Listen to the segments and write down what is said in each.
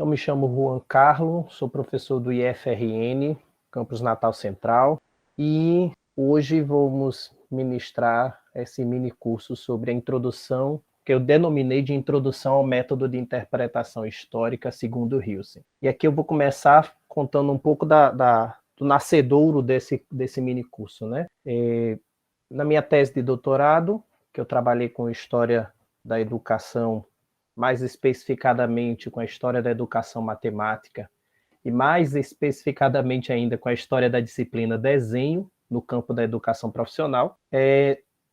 Eu me chamo Juan Carlos, sou professor do IFRN, Campus Natal Central, e hoje vamos ministrar esse mini curso sobre a introdução, que eu denominei de Introdução ao Método de Interpretação Histórica segundo Hilsen. E aqui eu vou começar contando um pouco do nascedouro desse mini curso, né? Na minha tese de doutorado, que eu trabalhei com História da Educação, mais especificadamente com a História da Educação Matemática, e mais especificadamente ainda com a História da disciplina Desenho, no campo da educação profissional,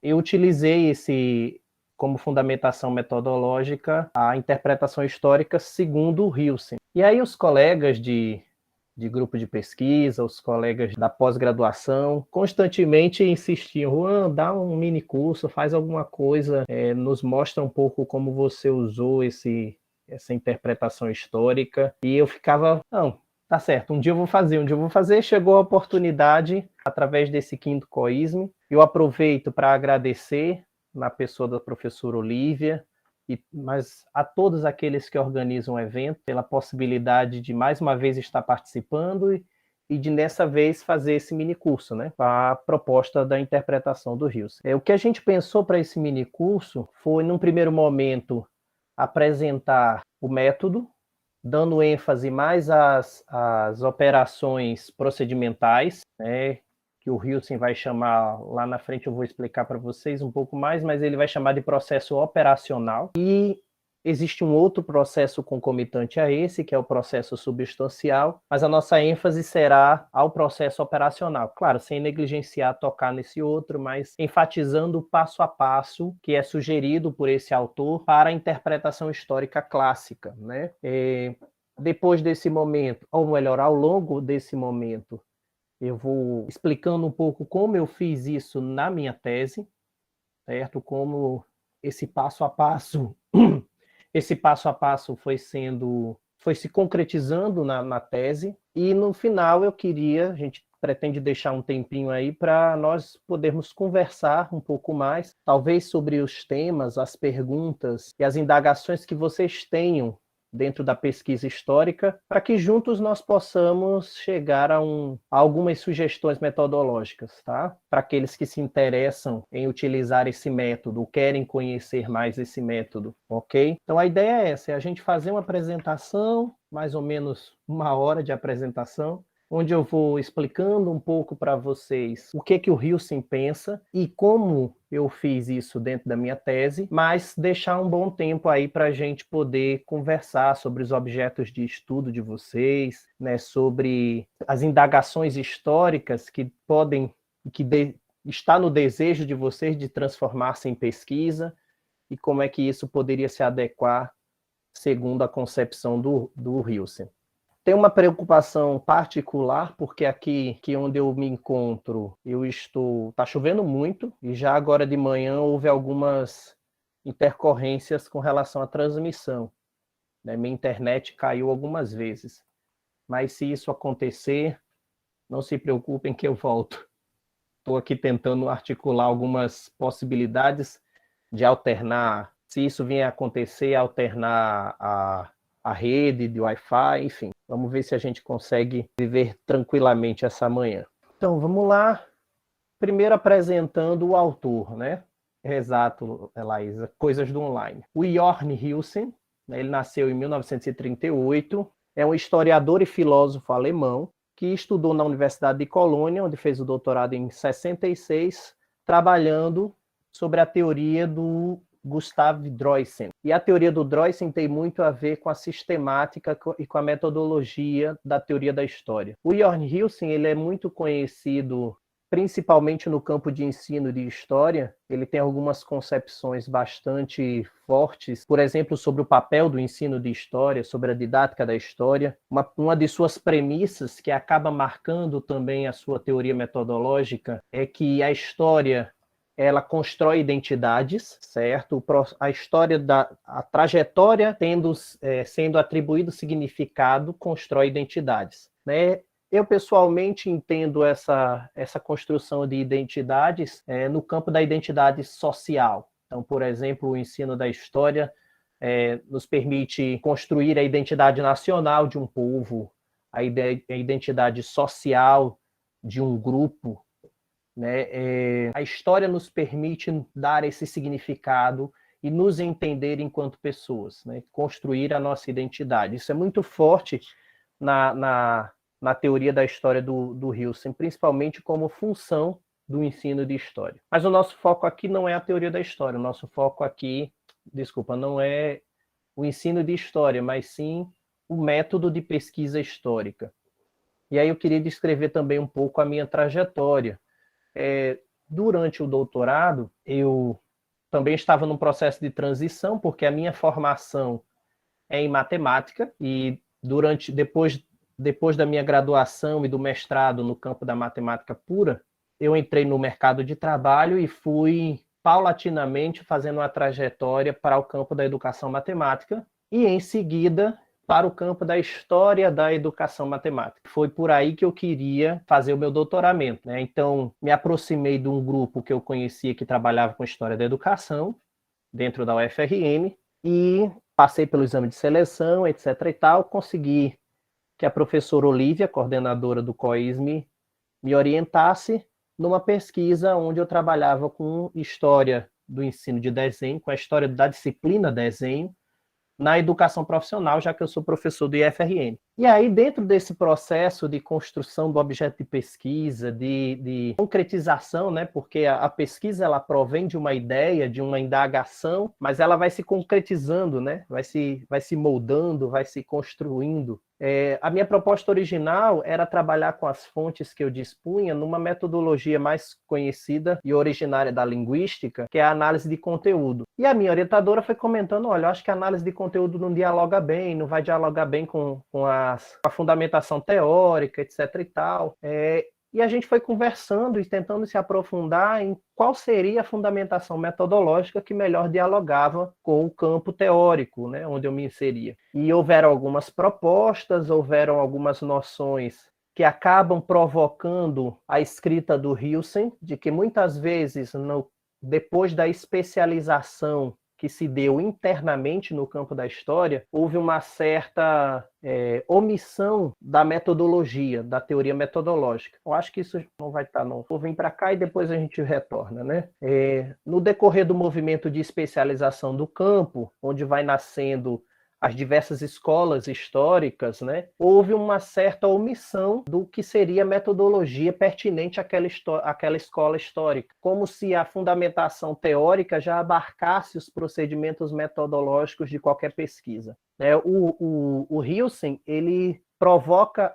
eu utilizei como fundamentação metodológica a interpretação histórica segundo o Hilsen. E aí os colegas de grupo de pesquisa, os colegas da pós-graduação, constantemente insistiam: Juan, dá um mini curso, faz alguma coisa, nos mostra um pouco como você usou essa interpretação histórica. E eu ficava, não, tá certo, um dia eu vou fazer. Chegou a oportunidade, através desse quinto COISM, eu aproveito para agradecer, na pessoa da professora Olívia, mas a todos aqueles que organizam o evento, pela possibilidade de mais uma vez estar participando e de dessa vez fazer esse mini curso, né, a proposta da interpretação do Hilsen. O que a gente pensou para esse mini curso foi, num primeiro momento, apresentar o método, dando ênfase mais às operações procedimentais, né, que o Hilsen vai chamar, lá na frente eu vou explicar para vocês um pouco mais, mas ele vai chamar de processo operacional. E existe um outro processo concomitante a esse, que é o processo substancial, mas a nossa ênfase será ao processo operacional. Claro, sem negligenciar tocar nesse outro, mas enfatizando o passo a passo que é sugerido por esse autor para a interpretação histórica clássica, né? Depois desse momento, ou melhor, ao longo desse momento, eu vou explicando um pouco como eu fiz isso na minha tese, certo? Como esse passo a passo foi se concretizando na tese, e no final a gente pretende deixar um tempinho aí para nós podermos conversar um pouco mais, talvez sobre os temas, as perguntas e as indagações que vocês tenham dentro da pesquisa histórica, para que juntos nós possamos chegar a algumas sugestões metodológicas, tá? Para aqueles que se interessam em utilizar esse método, querem conhecer mais esse método, ok? Então a ideia é essa, é a gente fazer uma apresentação, mais ou menos 1 hora de apresentação, onde eu vou explicando um pouco para vocês o que o Hilsen pensa e como eu fiz isso dentro da minha tese, mas deixar um bom tempo aí para a gente poder conversar sobre os objetos de estudo de vocês, né, sobre as indagações históricas está no desejo de vocês de transformar-se em pesquisa, e como é que isso poderia se adequar segundo a concepção do Hilsen. Tem uma preocupação particular, porque aqui onde eu me encontro, está chovendo muito, e já agora de manhã houve algumas intercorrências com relação à transmissão, né? Minha internet caiu algumas vezes, mas se isso acontecer, não se preocupem que eu volto. Estou aqui tentando articular algumas possibilidades de alternar, se isso vier a acontecer, alternar a rede de Wi-Fi, enfim. Vamos ver se a gente consegue viver tranquilamente essa manhã. Então, vamos lá. Primeiro apresentando o autor, né? Exato, Elaísa, Coisas do Online. O Jorn Hilsen, né? Ele nasceu em 1938, é um historiador e filósofo alemão que estudou na Universidade de Colônia, onde fez o doutorado em 66, trabalhando sobre a teoria do Gustav Droysen. E a teoria do Droysen tem muito a ver com a sistemática e com a metodologia da teoria da história. O Jorn Hilsen, ele é muito conhecido principalmente no campo de ensino de história. Ele tem algumas concepções bastante fortes, por exemplo, sobre o papel do ensino de história, sobre a didática da história. Uma de suas premissas, que acaba marcando também a sua teoria metodológica, é que a história ela constrói identidades, certo? A história a trajetória sendo atribuído significado constrói identidades, né? Eu, pessoalmente, entendo essa construção de identidades no campo da identidade social. Então, por exemplo, o ensino da história nos permite construir a identidade nacional de um povo, a identidade social de um grupo, né? A história nos permite dar esse significado e nos entender enquanto pessoas, né? Construir a nossa identidade. Isso é muito forte na teoria da história do Hilsen, principalmente como função do ensino de história. Mas o nosso foco aqui não é a teoria da história, o nosso foco aqui, não é o ensino de história, mas sim o método de pesquisa histórica. E aí eu queria descrever também um pouco a minha trajetória. Durante o doutorado, eu também estava num processo de transição, porque a minha formação é em matemática, e depois da minha graduação e do mestrado no campo da matemática pura, eu entrei no mercado de trabalho e fui paulatinamente fazendo uma trajetória para o campo da educação matemática e, em seguida, para o campo da história da educação matemática. Foi por aí que eu queria fazer o meu doutoramento, né? Então, me aproximei de um grupo que eu conhecia que trabalhava com história da educação, dentro da UFRN, e passei pelo exame de seleção, etc. e tal, consegui que a professora Olívia, coordenadora do COISME, me orientasse numa pesquisa onde eu trabalhava com história do ensino de desenho, com a história da disciplina desenho, na educação profissional, já que eu sou professor do IFRN. E aí, dentro desse processo de construção do objeto de pesquisa, de concretização, né, porque a pesquisa ela provém de uma ideia, de uma indagação, mas ela vai se concretizando, né, vai se moldando, vai se construindo. A minha proposta original era trabalhar com as fontes que eu dispunha numa metodologia mais conhecida e originária da linguística, que é a análise de conteúdo. E a minha orientadora foi comentando, olha, eu acho que a análise de conteúdo não dialoga bem, não vai dialogar bem com a fundamentação teórica, etc. e tal. E a gente foi conversando e tentando se aprofundar em qual seria a fundamentação metodológica que melhor dialogava com o campo teórico, né, onde eu me inseria. E houveram algumas propostas, houveram algumas noções que acabam provocando a escrita do Hilsen, de que muitas vezes, depois da especialização que se deu internamente no campo da história, houve uma certa omissão da metodologia, da teoria metodológica. Eu acho que isso não vai estar, não. Vou vir para cá e depois a gente retorna, né? No decorrer do movimento de especialização do campo, onde vai nascendo as diversas escolas históricas, né, houve uma certa omissão do que seria a metodologia pertinente àquela escola histórica, como se a fundamentação teórica já abarcasse os procedimentos metodológicos de qualquer pesquisa. O Hilsen, ele provoca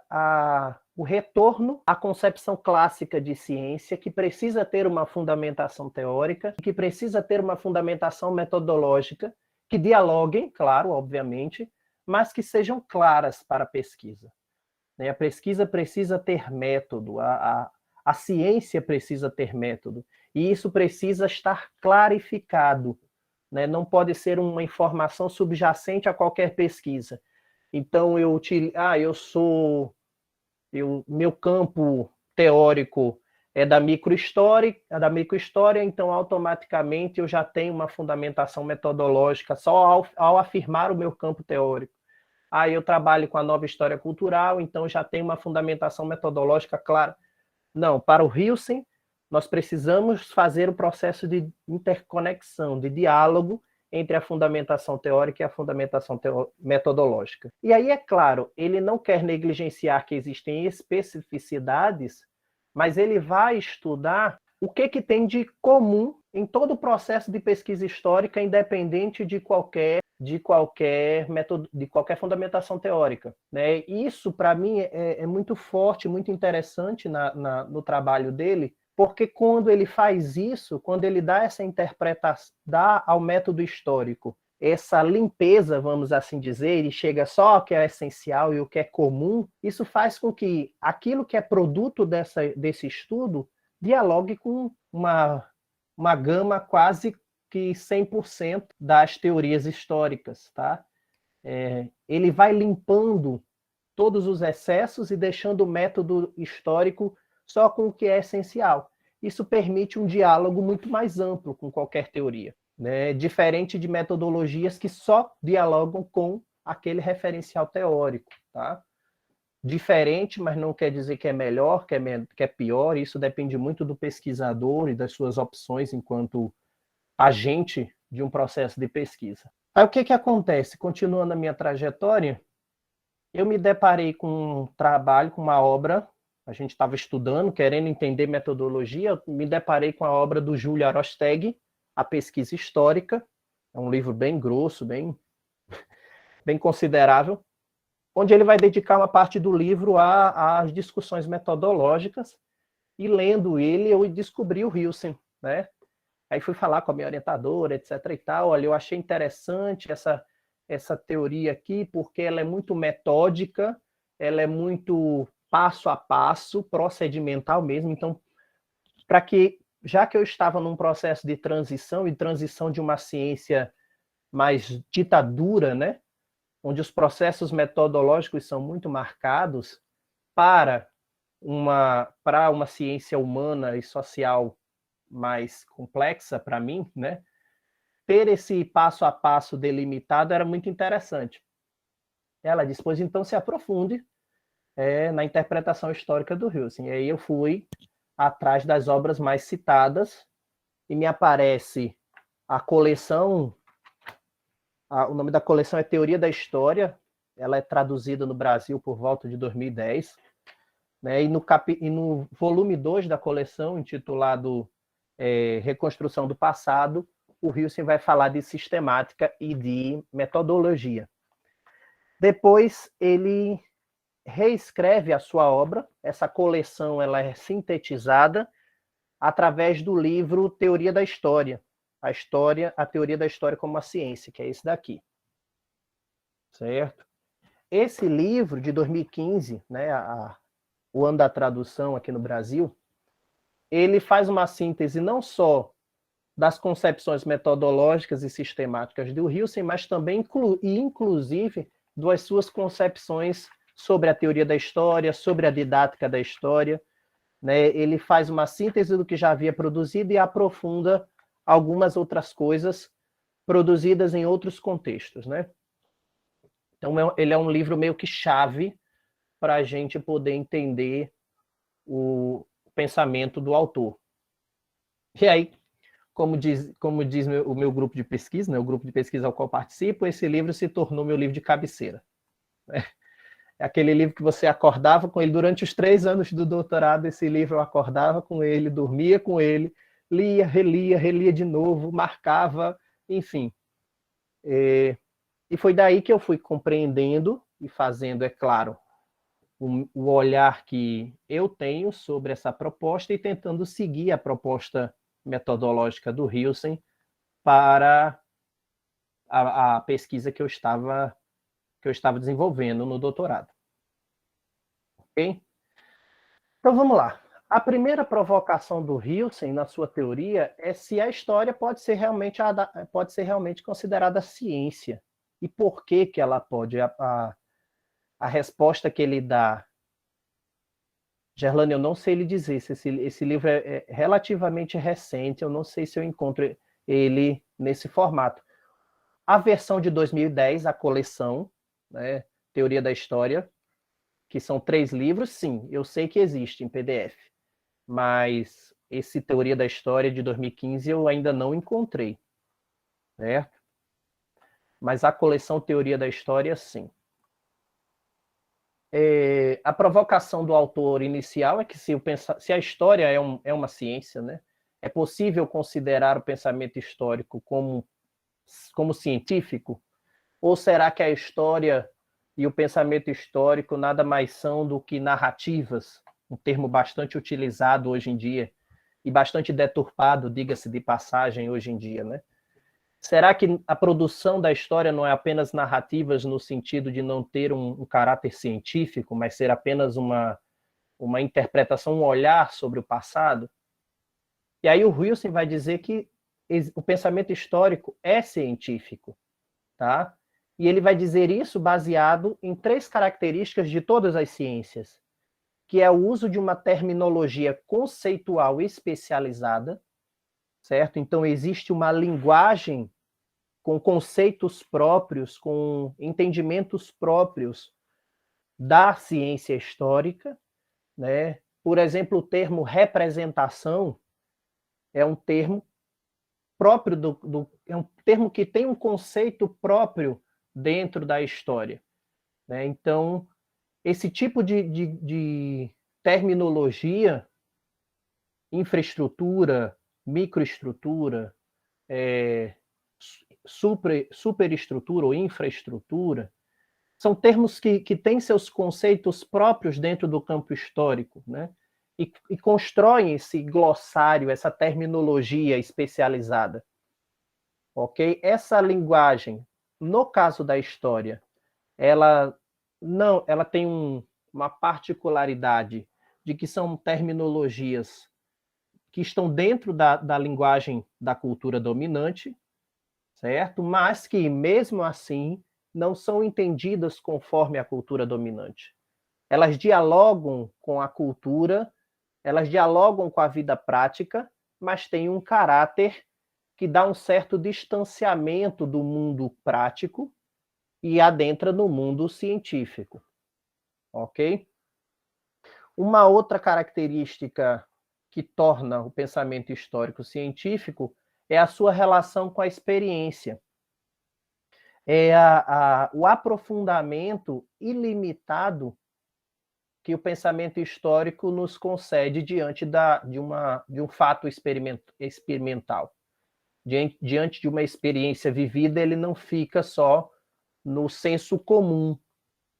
o retorno à concepção clássica de ciência, que precisa ter uma fundamentação teórica, que precisa ter uma fundamentação metodológica, que dialoguem, claro, obviamente, mas que sejam claras para a pesquisa. A pesquisa precisa ter método, a ciência precisa ter método, e isso precisa estar clarificado, né? Não pode ser uma informação subjacente a qualquer pesquisa. Então, meu campo teórico é da microhistória, então automaticamente eu já tenho uma fundamentação metodológica só ao afirmar o meu campo teórico. Eu trabalho com a nova história cultural, então já tenho uma fundamentação metodológica clara. Não, para o Hilsen, nós precisamos fazer o processo de interconexão, de diálogo entre a fundamentação teórica e a fundamentação metodológica. E aí, é claro, ele não quer negligenciar que existem especificidades, mas ele vai estudar o que tem de comum em todo o processo de pesquisa histórica, independente de qualquer fundamentação teórica, né? Isso, para mim, é muito forte, muito interessante no trabalho dele, porque quando ele faz isso, quando ele dá essa interpretação, dá ao método histórico essa limpeza, vamos assim dizer, e chega só ao que é essencial e o que é comum, isso faz com que aquilo que é produto desse estudo dialogue com uma gama quase que 100% das teorias históricas, tá? Ele vai limpando todos os excessos e deixando o método histórico só com o que é essencial. Isso permite um diálogo muito mais amplo com qualquer teoria. né, diferente de metodologias que só dialogam com aquele referencial teórico, tá? Diferente, mas não quer dizer que é melhor, que é pior, isso depende muito do pesquisador e das suas opções enquanto agente de um processo de pesquisa. Aí o que acontece? Continuando a minha trajetória, eu me deparei com um trabalho, com uma obra, a gente estava estudando, querendo entender metodologia, eu me deparei com a obra do Júlio Arostegui, A Pesquisa Histórica, é um livro bem grosso, bem considerável, onde ele vai dedicar uma parte do livro às discussões metodológicas, e lendo ele, eu descobri o Hilsen, né? Aí fui falar com a minha orientadora, etc. e tal. Olha, eu achei interessante essa teoria aqui, porque ela é muito metódica, ela é muito passo a passo, procedimental mesmo. Então, já que eu estava num processo de transição, e transição de uma ciência mais ditadura, né? Onde os processos metodológicos são muito marcados, para uma ciência humana e social mais complexa para mim, né? Ter esse passo a passo delimitado era muito interessante. Ela disse, pois então se aprofunde na interpretação histórica do Hilsen. E aí eu fui atrás das obras mais citadas e me aparece a coleção, o nome da coleção é Teoria da História, ela é traduzida no Brasil por volta de 2010, né? E no volume 2 da coleção, intitulado Reconstrução do Passado, o Hilsen vai falar de sistemática e de metodologia. Depois ele reescreve a sua obra, essa coleção ela é sintetizada através do livro Teoria da História, a Teoria da História como uma Ciência, que é esse daqui. Certo? Esse livro de 2015, né, o ano da tradução aqui no Brasil, ele faz uma síntese não só das concepções metodológicas e sistemáticas do Hilsen, mas também, inclusive, das suas concepções sobre a teoria da história, sobre a didática da história, né? Ele faz uma síntese do que já havia produzido e aprofunda algumas outras coisas produzidas em outros contextos, né? Então, ele é um livro meio que chave para a gente poder entender o pensamento do autor. E aí, como diz o meu grupo de pesquisa, né, o grupo de pesquisa ao qual participo, esse livro se tornou meu livro de cabeceira. É aquele livro que você acordava com ele durante os 3 anos do doutorado, esse livro eu acordava com ele, dormia com ele, lia, relia de novo, marcava, enfim. E foi daí que eu fui compreendendo e fazendo, é claro, o olhar que eu tenho sobre essa proposta e tentando seguir a proposta metodológica do Hilsen para a pesquisa que eu estava desenvolvendo no doutorado. Ok? Então vamos lá. A primeira provocação do Hilsen na sua teoria é se a história pode ser realmente considerada ciência. E por que ela pode? A resposta que ele dá, Gerlane, eu não sei lhe dizer se esse livro é relativamente recente, eu não sei se eu encontro ele nesse formato. A versão de 2010, a coleção, né, Teoria da História, que são 3 livros, sim, eu sei que existe em PDF, mas esse Teoria da História de 2015 eu ainda não encontrei, certo? Mas a coleção Teoria da História, sim. A provocação do autor inicial é que se a história é uma ciência, né, é possível considerar o pensamento histórico como científico? Ou será que a história e o pensamento histórico nada mais são do que narrativas, um termo bastante utilizado hoje em dia e bastante deturpado, diga-se de passagem, hoje em dia, né? Será que a produção da história não é apenas narrativas no sentido de não ter um caráter científico, mas ser apenas uma interpretação, um olhar sobre o passado? E aí o Hilsen vai dizer que o pensamento histórico é científico, tá? E ele vai dizer isso baseado em 3 características de todas as ciências, que é o uso de uma terminologia conceitual especializada, certo? Então, existe uma linguagem com conceitos próprios, com entendimentos próprios da ciência histórica, né? Por exemplo, o termo representação é um termo próprio é um termo que tem um conceito próprio dentro da história, né? Então, esse tipo de terminologia, infraestrutura, microestrutura, superestrutura ou infraestrutura, são termos que têm seus conceitos próprios dentro do campo histórico, né? E constroem esse glossário, essa terminologia especializada, ok? Essa linguagem, no caso da história, ela não, ela tem uma particularidade de que são terminologias que estão dentro da linguagem da cultura dominante, certo? Mas que, mesmo assim, não são entendidas conforme a cultura dominante. Elas dialogam com a cultura, elas dialogam com a vida prática, mas têm um caráter que dá um certo distanciamento do mundo prático e adentra no mundo científico, ok? Uma outra característica que torna o pensamento histórico científico é a sua relação com a experiência. É o aprofundamento ilimitado que o pensamento histórico nos concede diante de um fato experimental. Diante de uma experiência vivida, ele não fica só no senso comum,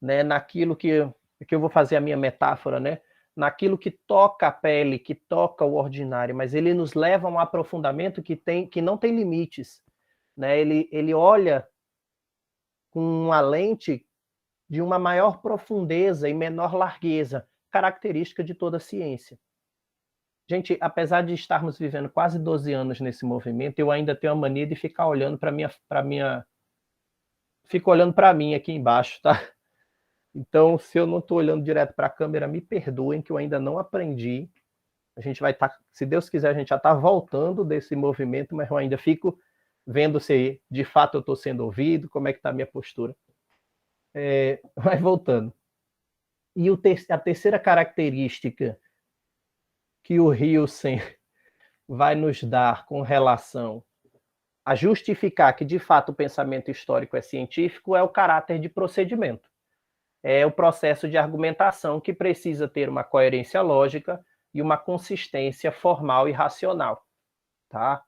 né? Naquilo que eu vou fazer a minha metáfora, né? Naquilo que toca a pele, que toca o ordinário, mas ele nos leva a um aprofundamento que não tem limites, né? Ele olha com uma lente de uma maior profundeza e menor largueza, característica de toda a ciência. Gente, apesar de estarmos vivendo quase 12 anos nesse movimento, eu ainda tenho a mania de ficar olhando fico olhando para mim aqui embaixo, tá? Então, se eu não estou olhando direto para a câmera, me perdoem que eu ainda não aprendi. A gente vai estar, se Deus quiser, a gente já está voltando desse movimento, mas eu ainda fico vendo se de fato eu estou sendo ouvido, como é que está a minha postura. Mas voltando. E a terceira característica que o Hilsen vai nos dar com relação a justificar que, de fato, o pensamento histórico é científico é o caráter de procedimento. É o processo de argumentação que precisa ter uma coerência lógica e uma consistência formal e racional. Tá?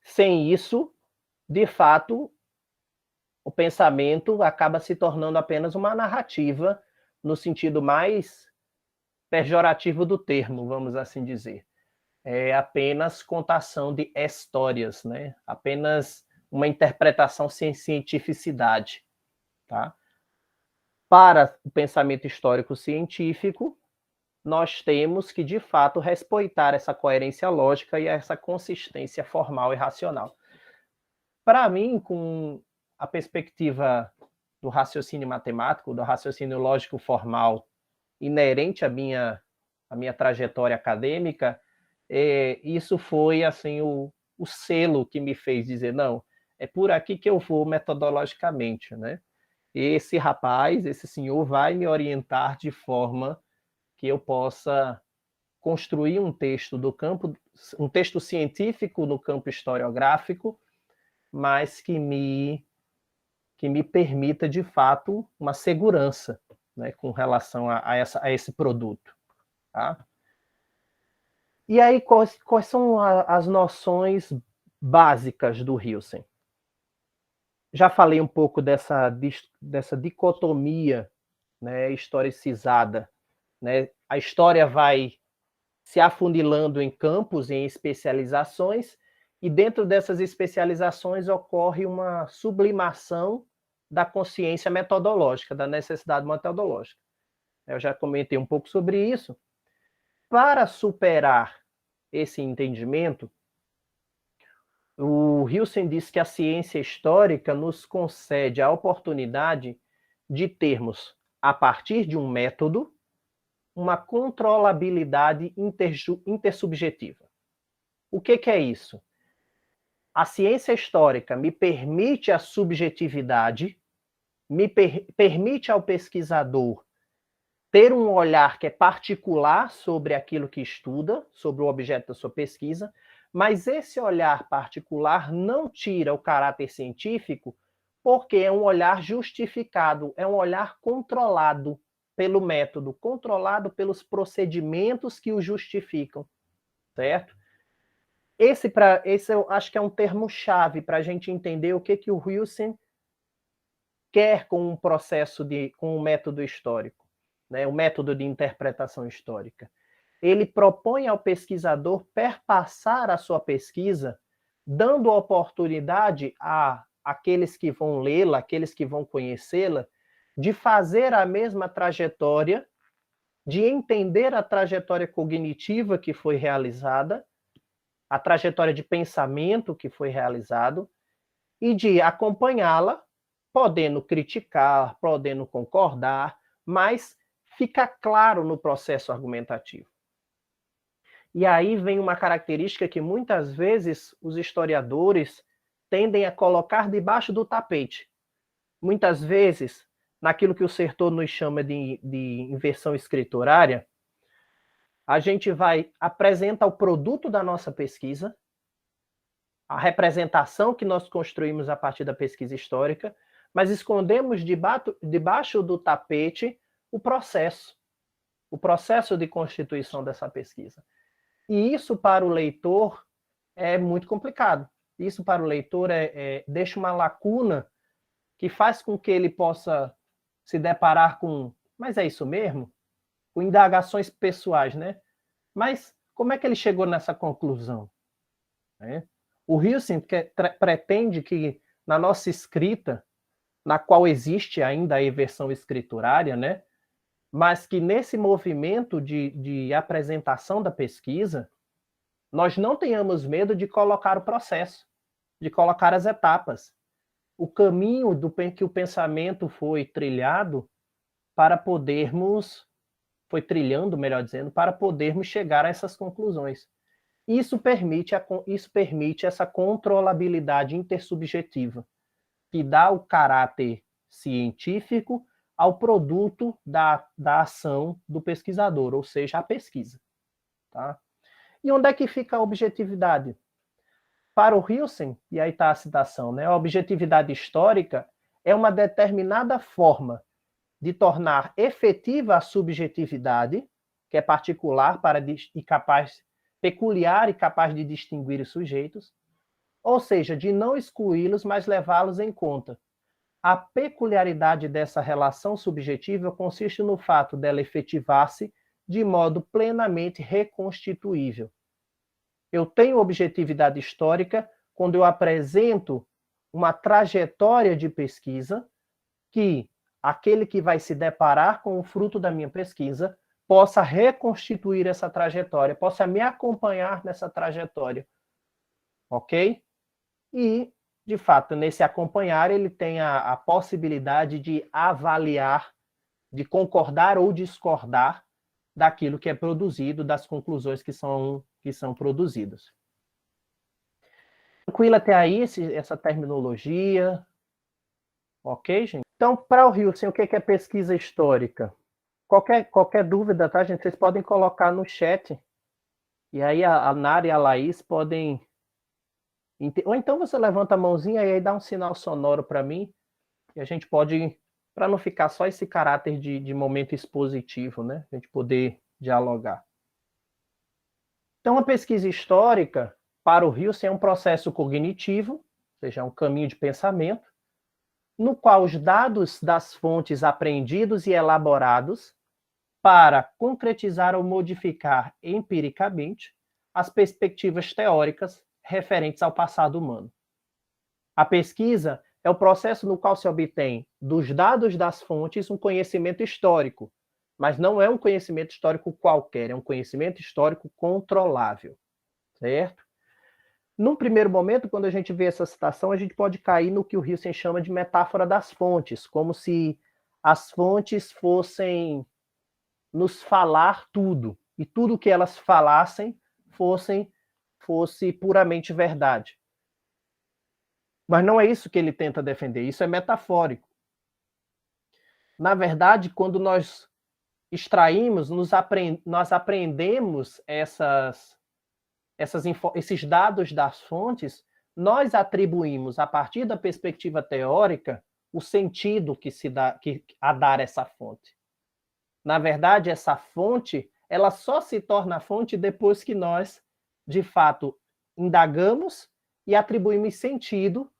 Sem isso, de fato, o pensamento acaba se tornando apenas uma narrativa no sentido mais pejorativo do termo, vamos assim dizer. É apenas contação de histórias, né? Apenas uma interpretação sem cientificidade. Tá? Para o pensamento histórico científico, nós temos que, de fato, respeitar essa coerência lógica e essa consistência formal e racional. Para mim, com a perspectiva do raciocínio matemático, do raciocínio lógico formal inerente à minha trajetória acadêmica, isso foi assim o selo que me fez dizer, não, é por aqui que eu vou metodologicamente, né? Esse rapaz, esse senhor vai me orientar de forma que eu possa construir um texto um texto científico no campo historiográfico, mas que me permita, de fato, uma segurança, né, com relação a esse produto. Tá? E aí, quais são as noções básicas do Hilsen? Já falei um pouco dessa dicotomia, né, historicizada. Né? A história vai se afunilando em campos, em especializações, e dentro dessas especializações ocorre uma sublimação da consciência metodológica, da necessidade metodológica. Eu já comentei um pouco sobre isso. Para superar esse entendimento, o Hilsen diz que a ciência histórica nos concede a oportunidade de termos, a partir de um método, uma controlabilidade intersubjetiva. O que é isso? A ciência histórica me permite a subjetividade, permite ao pesquisador ter um olhar que é particular sobre aquilo que estuda, sobre o objeto da sua pesquisa, mas esse olhar particular não tira o caráter científico, porque é um olhar justificado, é um olhar controlado pelo método, controlado pelos procedimentos que o justificam, certo? Esse eu acho que é um termo-chave para a gente entender o que o Wilson quer com um processo com um método histórico, né? O método de interpretação histórica. Ele propõe ao pesquisador perpassar a sua pesquisa, dando oportunidade a aqueles que vão lê-la, aqueles que vão conhecê-la, de fazer a mesma trajetória, de entender a trajetória cognitiva que foi realizada, a trajetória de pensamento que foi realizado, e de acompanhá-la, podendo criticar, podendo concordar, mas fica claro no processo argumentativo. E aí vem uma característica que muitas vezes os historiadores tendem a colocar debaixo do tapete. Muitas vezes, naquilo que o Sertor nos chama de inversão escriturária, a gente vai apresentar o produto da nossa pesquisa, a representação que nós construímos a partir da pesquisa histórica, mas escondemos debaixo do tapete o processo de constituição dessa pesquisa. E isso para o leitor é muito complicado. Isso para o leitor deixa uma lacuna que faz com que ele possa se deparar com, mas é isso mesmo? Com indagações pessoais, né? Mas como é que ele chegou nessa conclusão? Né? O Wilson pretende que na nossa escrita, na qual existe ainda a inversão escriturária, né? Mas que nesse movimento de apresentação da pesquisa, nós não tenhamos medo de colocar o processo, de colocar as etapas, o caminho que o pensamento foi trilhado para podermos, foi trilhando, melhor dizendo, para podermos chegar a essas conclusões. Isso permite essa controlabilidade intersubjetiva, que dá o caráter científico ao produto da ação do pesquisador, ou seja, a pesquisa. Tá? E onde é que fica a objetividade? Para o Wilson, e aí está a citação, né? A objetividade histórica é uma determinada forma de tornar efetiva a subjetividade, que é particular e capaz, peculiar e capaz de distinguir os sujeitos, ou seja, de não excluí-los, mas levá-los em conta. A peculiaridade dessa relação subjetiva consiste no fato dela efetivar-se de modo plenamente reconstituível. Eu tenho objetividade histórica quando eu apresento uma trajetória de pesquisa que aquele que vai se deparar com o fruto da minha pesquisa possa reconstituir essa trajetória, possa me acompanhar nessa trajetória. Ok? E, de fato, nesse acompanhar, ele tem a possibilidade de avaliar, de concordar ou discordar daquilo que é produzido, das conclusões que são produzidas. Tranquilo até aí essa terminologia? Ok, gente? Então, para o Wilson, o que é pesquisa histórica? Qualquer dúvida, tá, gente? Vocês podem colocar no chat. E aí a Nara e a Laís podem... Ou então você levanta a mãozinha e aí dá um sinal sonoro para mim. E a gente pode, para não ficar só esse caráter de momento expositivo, né? A gente poder dialogar. Então, a pesquisa histórica, para o Wilson, é um processo cognitivo, ou seja, é um caminho de pensamento, no qual os dados das fontes apreendidos e elaborados para concretizar ou modificar empiricamente as perspectivas teóricas referentes ao passado humano. A pesquisa é o processo no qual se obtém dos dados das fontes um conhecimento histórico, mas não é um conhecimento histórico qualquer, é um conhecimento histórico controlável, certo? Num primeiro momento, quando a gente vê essa citação, a gente pode cair no que o Wilson chama de metáfora das fontes, como se as fontes fossem nos falar tudo, e tudo que elas falassem fosse puramente verdade. Mas não é isso que ele tenta defender, isso é metafórico. Na verdade, quando nós extraímos, nós aprendemos esses dados das fontes, nós atribuímos, a partir da perspectiva teórica, o sentido que se dá a dar essa fonte. Na verdade, essa fonte, ela só se torna fonte depois que nós, de fato, indagamos e atribuímos sentido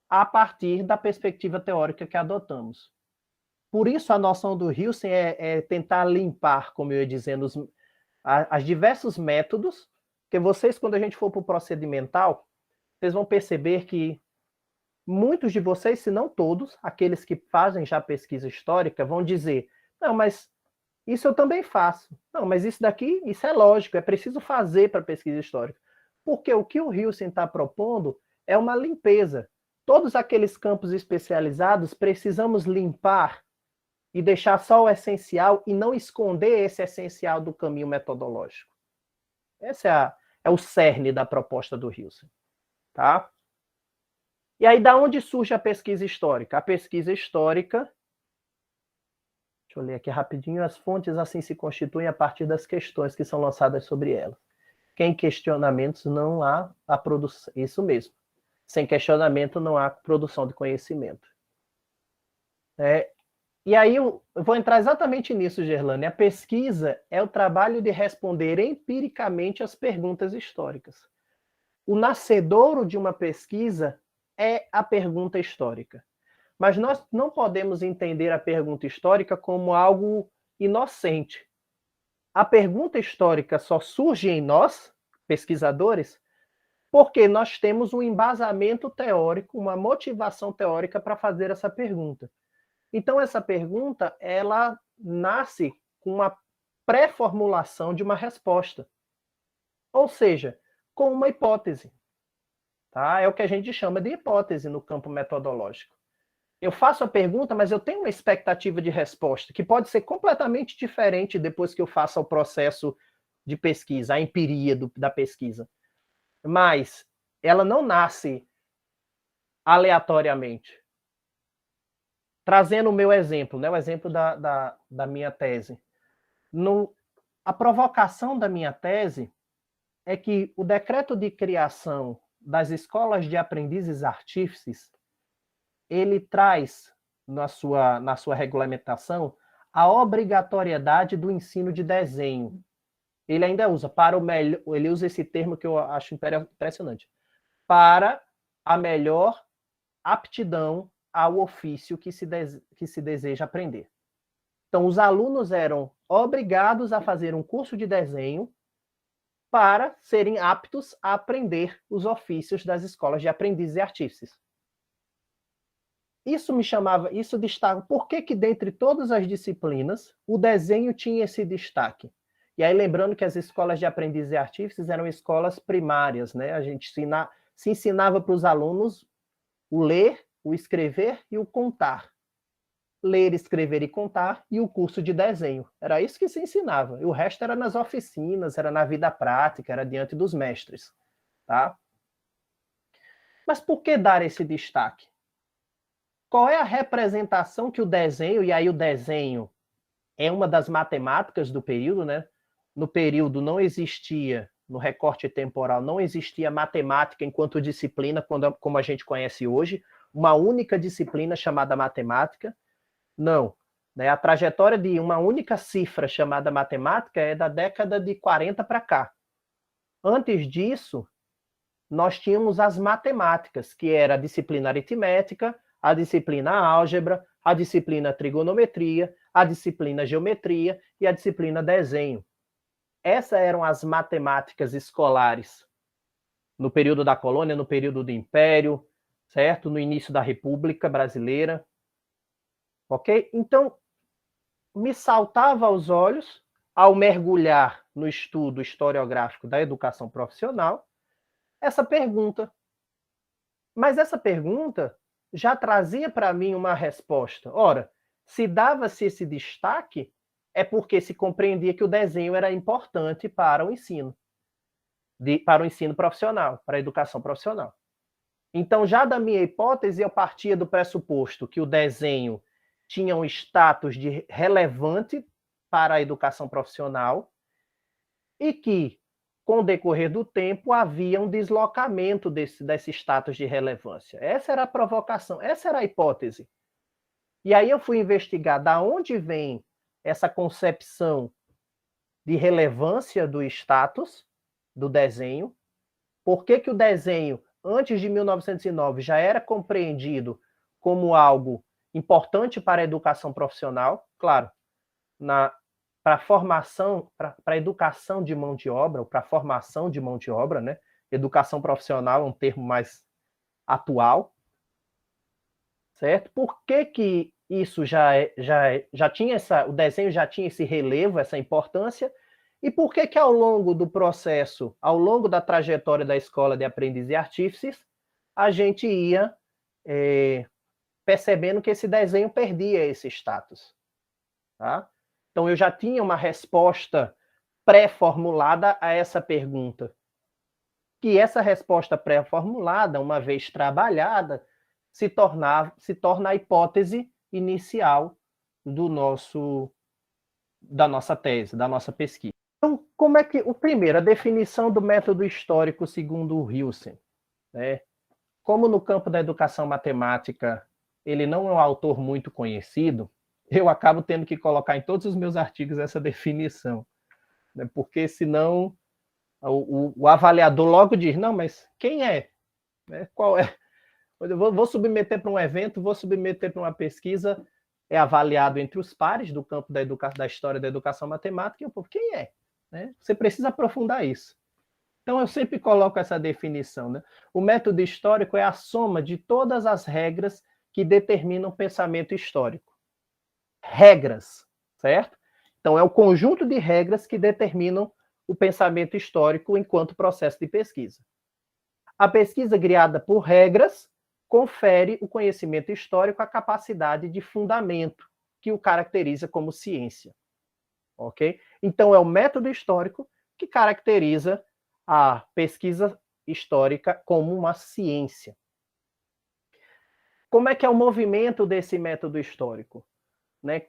a partir da perspectiva teórica que adotamos. Por isso, a noção do Hilsen é tentar limpar, como eu ia dizendo, os diversos métodos, que vocês, quando a gente for para o procedimental, vocês vão perceber que muitos de vocês, se não todos, aqueles que fazem já pesquisa histórica, vão dizer, não, mas isso eu também faço. Não, mas isso daqui, isso é lógico, é preciso fazer para pesquisa histórica. Porque o que o Hilsen está propondo é uma limpeza. Todos aqueles campos especializados precisamos limpar e deixar só o essencial e não esconder esse essencial do caminho metodológico. Esse é o cerne da proposta do Hilsen. Tá? E aí, da onde surge a pesquisa histórica? A pesquisa histórica, deixa eu ler aqui rapidinho, as fontes assim se constituem a partir das questões que são lançadas sobre elas. Sem questionamentos não há a produção, isso mesmo. Sem questionamento não há produção de conhecimento. E aí eu vou entrar exatamente nisso, Gerlane. A pesquisa é o trabalho de responder empiricamente às perguntas históricas. O nascedouro de uma pesquisa é a pergunta histórica. Mas nós não podemos entender a pergunta histórica como algo inocente. A pergunta histórica só surge em nós, pesquisadores, porque nós temos um embasamento teórico, uma motivação teórica para fazer essa pergunta. Então, essa pergunta, ela nasce com uma pré-formulação de uma resposta. Ou seja, com uma hipótese. Tá? É o que a gente chama de hipótese no campo metodológico. Eu faço a pergunta, mas eu tenho uma expectativa de resposta, que pode ser completamente diferente depois que eu faça o processo de pesquisa, a empiria da pesquisa. Mas ela não nasce aleatoriamente. Trazendo o meu exemplo, né, o exemplo da minha tese. A provocação da minha tese é que o decreto de criação das escolas de aprendizes artífices, ele traz na sua regulamentação a obrigatoriedade do ensino de desenho. Ele ainda usa ele usa esse termo que eu acho impressionante, para a melhor aptidão ao ofício que se deseja aprender. Então, os alunos eram obrigados a fazer um curso de desenho para serem aptos a aprender os ofícios das escolas de aprendizes e artífices. Isso destaca. Por que dentre todas as disciplinas, o desenho tinha esse destaque? E aí, lembrando que as escolas de aprendizes e artífices eram escolas primárias, né? A gente se ensinava para os alunos o ler, o escrever e o contar. Ler, escrever e contar, e o curso de desenho. Era isso que se ensinava. E o resto era nas oficinas, era na vida prática, era diante dos mestres. Tá? Mas por que dar esse destaque? Qual é a representação que o desenho, e aí o desenho é uma das matemáticas do período, né? No período não existia, no recorte temporal, não existia matemática enquanto disciplina, como a gente conhece hoje, uma única disciplina chamada matemática. Não. Né? A trajetória de uma única cifra chamada matemática é da década de 40 para cá. Antes disso, nós tínhamos as matemáticas, que era a disciplina aritmética, a disciplina álgebra, a disciplina trigonometria, a disciplina geometria e a disciplina desenho. Essas eram as matemáticas escolares no período da colônia, no período do Império, certo? No início da República Brasileira. Ok? Então, me saltava aos olhos, ao mergulhar no estudo historiográfico da educação profissional, essa pergunta. Mas essa pergunta já trazia para mim uma resposta. Ora, se dava-se esse destaque, é porque se compreendia que o desenho era importante para o ensino. para o ensino profissional, para a educação profissional. Então, já da minha hipótese, eu partia do pressuposto que o desenho tinha um status de relevante para a educação profissional e que, com o decorrer do tempo, havia um deslocamento desse status de relevância. Essa era a provocação, essa era a hipótese. E aí eu fui investigar da onde vem essa concepção de relevância do status do desenho, por que o desenho, antes de 1909, já era compreendido como algo importante para a educação profissional, claro, para a formação, para a educação de mão de obra, ou para a formação de mão de obra, né? Educação profissional é um termo mais atual, certo? Por que isso já tinha o desenho já tinha esse relevo, essa importância, e por que ao longo do processo, ao longo da trajetória da Escola de Aprendizes e Artífices, a gente ia percebendo que esse desenho perdia esse status, tá? Então, eu já tinha uma resposta pré-formulada a essa pergunta. Que essa resposta pré-formulada, uma vez trabalhada, se torna a hipótese inicial da nossa tese, da nossa pesquisa. Então, como é que... a definição do método histórico segundo o Hilsen, né? Como no campo da educação matemática ele não é um autor muito conhecido, eu acabo tendo que colocar em todos os meus artigos essa definição, né? Porque senão o avaliador logo diz, não, mas quem é? Qual é? Eu vou submeter para um evento, vou submeter para uma pesquisa, é avaliado entre os pares do campo da história da educação matemática, e o povo, quem é? Né? Você precisa aprofundar isso. Então, eu sempre coloco essa definição, né? O método histórico é a soma de todas as regras que determinam o pensamento histórico. Regras, certo? Então, é o conjunto de regras que determinam o pensamento histórico enquanto processo de pesquisa. A pesquisa criada por regras confere o conhecimento histórico a capacidade de fundamento que o caracteriza como ciência. Ok? Então, é o método histórico que caracteriza a pesquisa histórica como uma ciência. Como é que é o movimento desse método histórico? Né?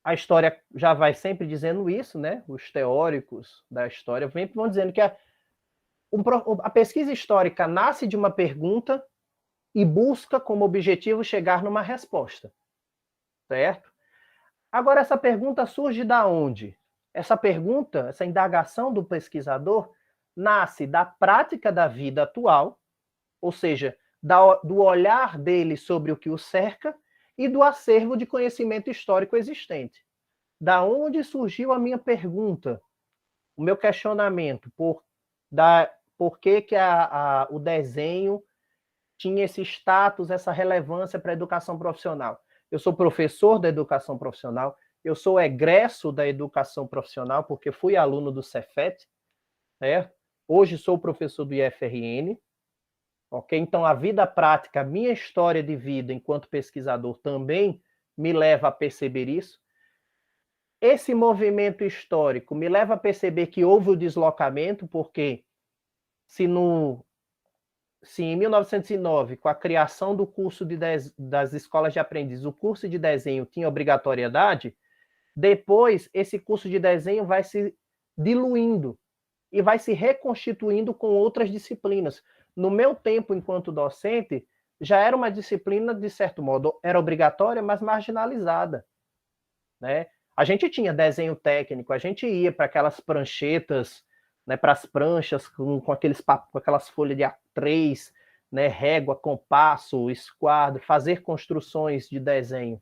A história já vai sempre dizendo isso, né? Os teóricos da história vão dizendo que a pesquisa histórica nasce de uma pergunta e busca como objetivo chegar numa resposta, certo? Agora, essa pergunta surge da onde? Essa pergunta, essa indagação do pesquisador, nasce da prática da vida atual, ou seja, do olhar dele sobre o que o cerca e do acervo de conhecimento histórico existente. Da onde surgiu a minha pergunta, o meu questionamento, por que o desenho tinha esse status, essa relevância para a educação profissional. Eu sou professor da educação profissional, eu sou egresso da educação profissional, porque fui aluno do Cefet, né? Hoje sou professor do IFRN, ok? Então, a vida prática, a minha história de vida enquanto pesquisador também me leva a perceber isso. Esse movimento histórico me leva a perceber que houve o deslocamento, porque se em 1909, com a criação do curso das escolas de aprendizes, o curso de desenho tinha obrigatoriedade, depois esse curso de desenho vai se diluindo e vai se reconstituindo com outras disciplinas. No meu tempo, enquanto docente, já era uma disciplina, de certo modo, era obrigatória, mas marginalizada, né? A gente tinha desenho técnico, a gente ia para aquelas pranchetas, né, para as pranchas com aquelas folhas de A3, né, régua, compasso, esquadro, fazer construções de desenho.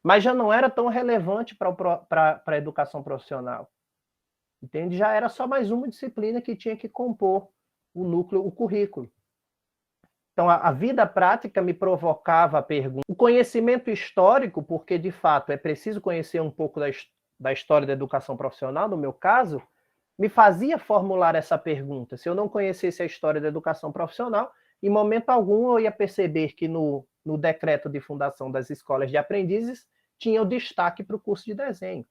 Mas já não era tão relevante para a educação profissional. Entende? Já era só mais uma disciplina que tinha que compor o núcleo, o currículo. Então, a vida prática me provocava a pergunta. O conhecimento histórico, porque, de fato, é preciso conhecer um pouco da história da educação profissional, no meu caso, me fazia formular essa pergunta. Se eu não conhecesse a história da educação profissional, em momento algum eu ia perceber que no decreto de fundação das escolas de aprendizes tinha o destaque para o curso de desenho.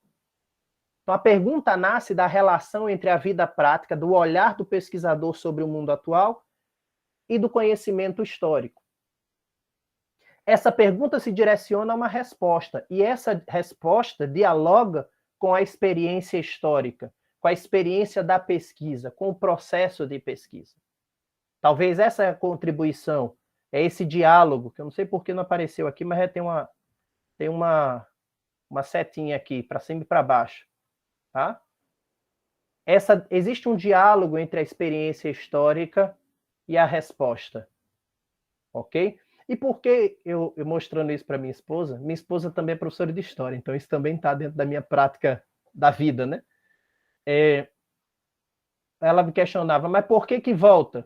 Então, a pergunta nasce da relação entre a vida prática, do olhar do pesquisador sobre o mundo atual e do conhecimento histórico. Essa pergunta se direciona a uma resposta, e essa resposta dialoga com a experiência histórica, com a experiência da pesquisa, com o processo de pesquisa. Talvez essa é a contribuição, é esse diálogo, que eu não sei por que não apareceu aqui, mas tem uma setinha aqui, para cima e para baixo. Tá? Existe um diálogo entre a experiência histórica e a resposta. Ok? E por que eu mostrando isso para minha esposa? Minha esposa também é professora de história, então isso também está dentro da minha prática da vida, né? Ela me questionava, mas por que volta?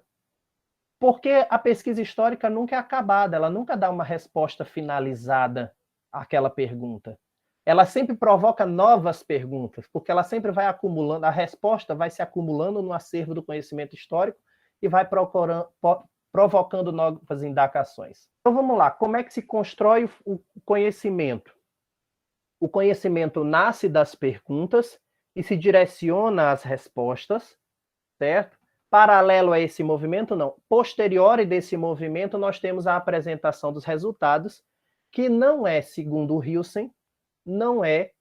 Porque a pesquisa histórica nunca é acabada, ela nunca dá uma resposta finalizada àquela pergunta. Ela sempre provoca novas perguntas, porque ela sempre vai acumulando, a resposta vai se acumulando no acervo do conhecimento histórico e vai provocando novas indagações. Então vamos lá, como é que se constrói o conhecimento? O conhecimento nasce das perguntas e se direciona às respostas, certo? Paralelo a esse movimento, não. Posterior desse movimento, nós temos a apresentação dos resultados, que não é, segundo o Hilsen, não é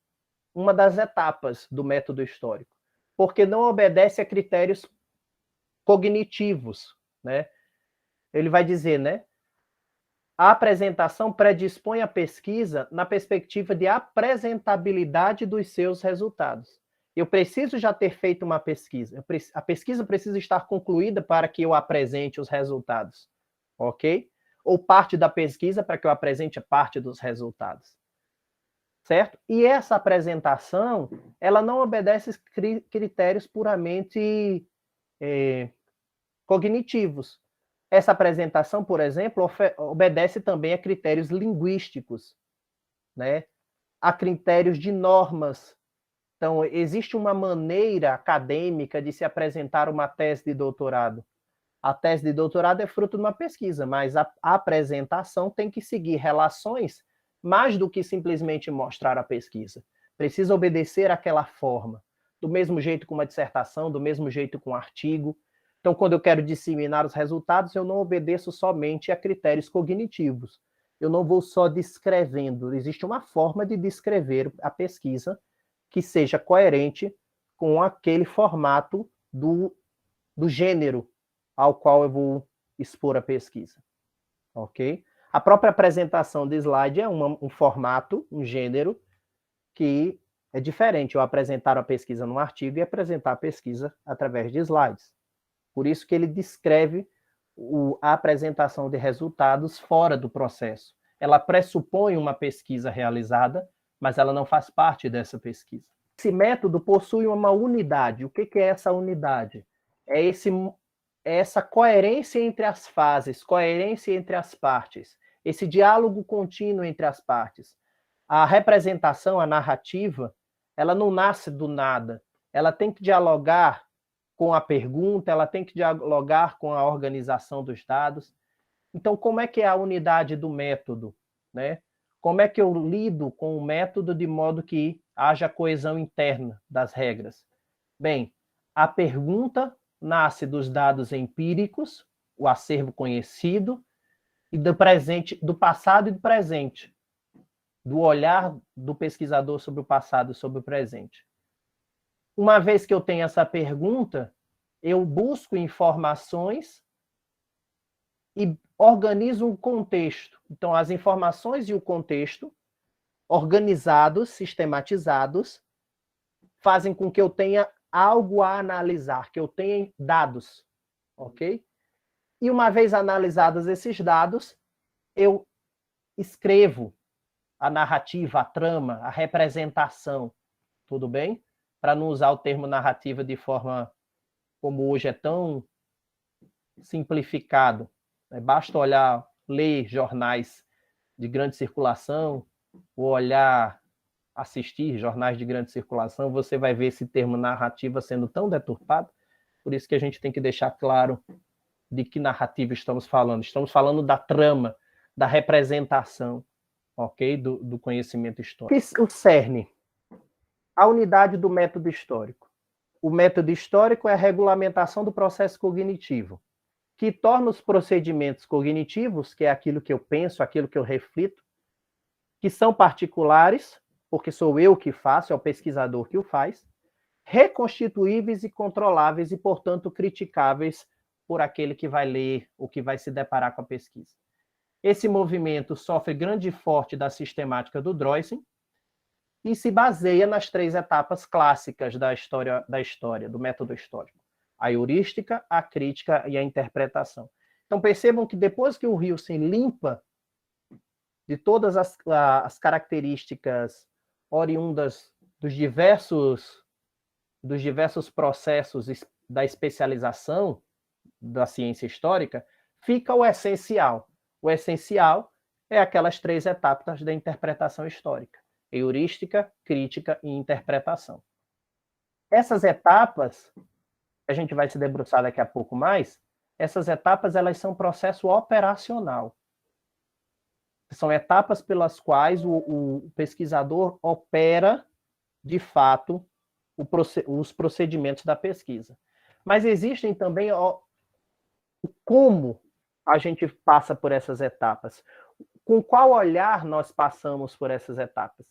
uma das etapas do método histórico, porque não obedece a critérios cognitivos, né? Ele vai dizer, né? A apresentação predispõe a pesquisa na perspectiva de apresentabilidade dos seus resultados. Eu preciso já ter feito uma pesquisa. A pesquisa precisa estar concluída para que eu apresente os resultados, ok? Ou parte da pesquisa para que eu apresente parte dos resultados, certo? E essa apresentação, ela não obedece critérios puramente cognitivos. Essa apresentação, por exemplo, obedece também a critérios linguísticos, né? A critérios de normas. Então, existe uma maneira acadêmica de se apresentar uma tese de doutorado. A tese de doutorado é fruto de uma pesquisa, mas a apresentação tem que seguir relações mais do que simplesmente mostrar a pesquisa. Precisa obedecer àquela forma. Do mesmo jeito com uma dissertação, do mesmo jeito com um artigo. Então, quando eu quero disseminar os resultados, eu não obedeço somente a critérios cognitivos. Eu não vou só descrevendo. Existe uma forma de descrever a pesquisa que seja coerente com aquele formato do gênero ao qual eu vou expor a pesquisa. Ok? A própria apresentação de slide é um formato, um gênero, que é diferente eu apresentar a pesquisa num artigo e apresentar a pesquisa através de slides. Por isso que ele descreve a apresentação de resultados fora do processo. Ela pressupõe uma pesquisa realizada, mas ela não faz parte dessa pesquisa. Esse método possui uma unidade. O que é essa unidade? É essa coerência entre as fases, coerência entre as partes, esse diálogo contínuo entre as partes. A representação, a narrativa, ela não nasce do nada. Ela tem que dialogar com a pergunta, ela tem que dialogar com a organização dos dados. Então, como é que é a unidade do método, né? Como é que eu lido com o método de modo que haja coesão interna das regras? Bem, a pergunta nasce dos dados empíricos, o acervo conhecido, e do presente, do passado e do presente, do olhar do pesquisador sobre o passado e sobre o presente. Uma vez que eu tenho essa pergunta, eu busco informações e organizo um contexto. Então, as informações e o contexto, organizados, sistematizados, fazem com que eu tenha algo a analisar, que eu tenha dados, ok? E uma vez analisados esses dados, eu escrevo a narrativa, a trama, a representação, tudo bem? Para não usar o termo narrativa de forma como hoje é tão simplificado. Basta olhar, ler jornais de grande circulação, ou olhar, assistir jornais de grande circulação, você vai ver esse termo narrativa sendo tão deturpado. Por isso que a gente tem que deixar claro de que narrativa estamos falando. Estamos falando da trama, da representação, ok? Do conhecimento histórico. O cerne. A unidade do método histórico. O método histórico é a regulamentação do processo cognitivo, que torna os procedimentos cognitivos, que é aquilo que eu penso, aquilo que eu reflito, que são particulares, porque sou eu que faço, é o pesquisador que o faz, reconstituíveis e controláveis e, portanto, criticáveis por aquele que vai ler ou que vai se deparar com a pesquisa. Esse movimento sofre grande forte da sistemática do Droysen e se baseia nas 3 etapas clássicas da história, do método histórico: a heurística, a crítica e a interpretação. Então, percebam que depois que o Hilsen limpa de todas as características oriundas dos diversos processos da especialização da ciência histórica, fica o essencial. O essencial é aquelas 3 etapas da interpretação histórica: heurística, crítica e interpretação. Essas etapas, a gente vai se debruçar daqui a pouco mais, essas etapas elas são processo operacional. São etapas pelas quais o pesquisador opera, de fato, os procedimentos da pesquisa. Mas existem também como a gente passa por essas etapas, com qual olhar nós passamos por essas etapas.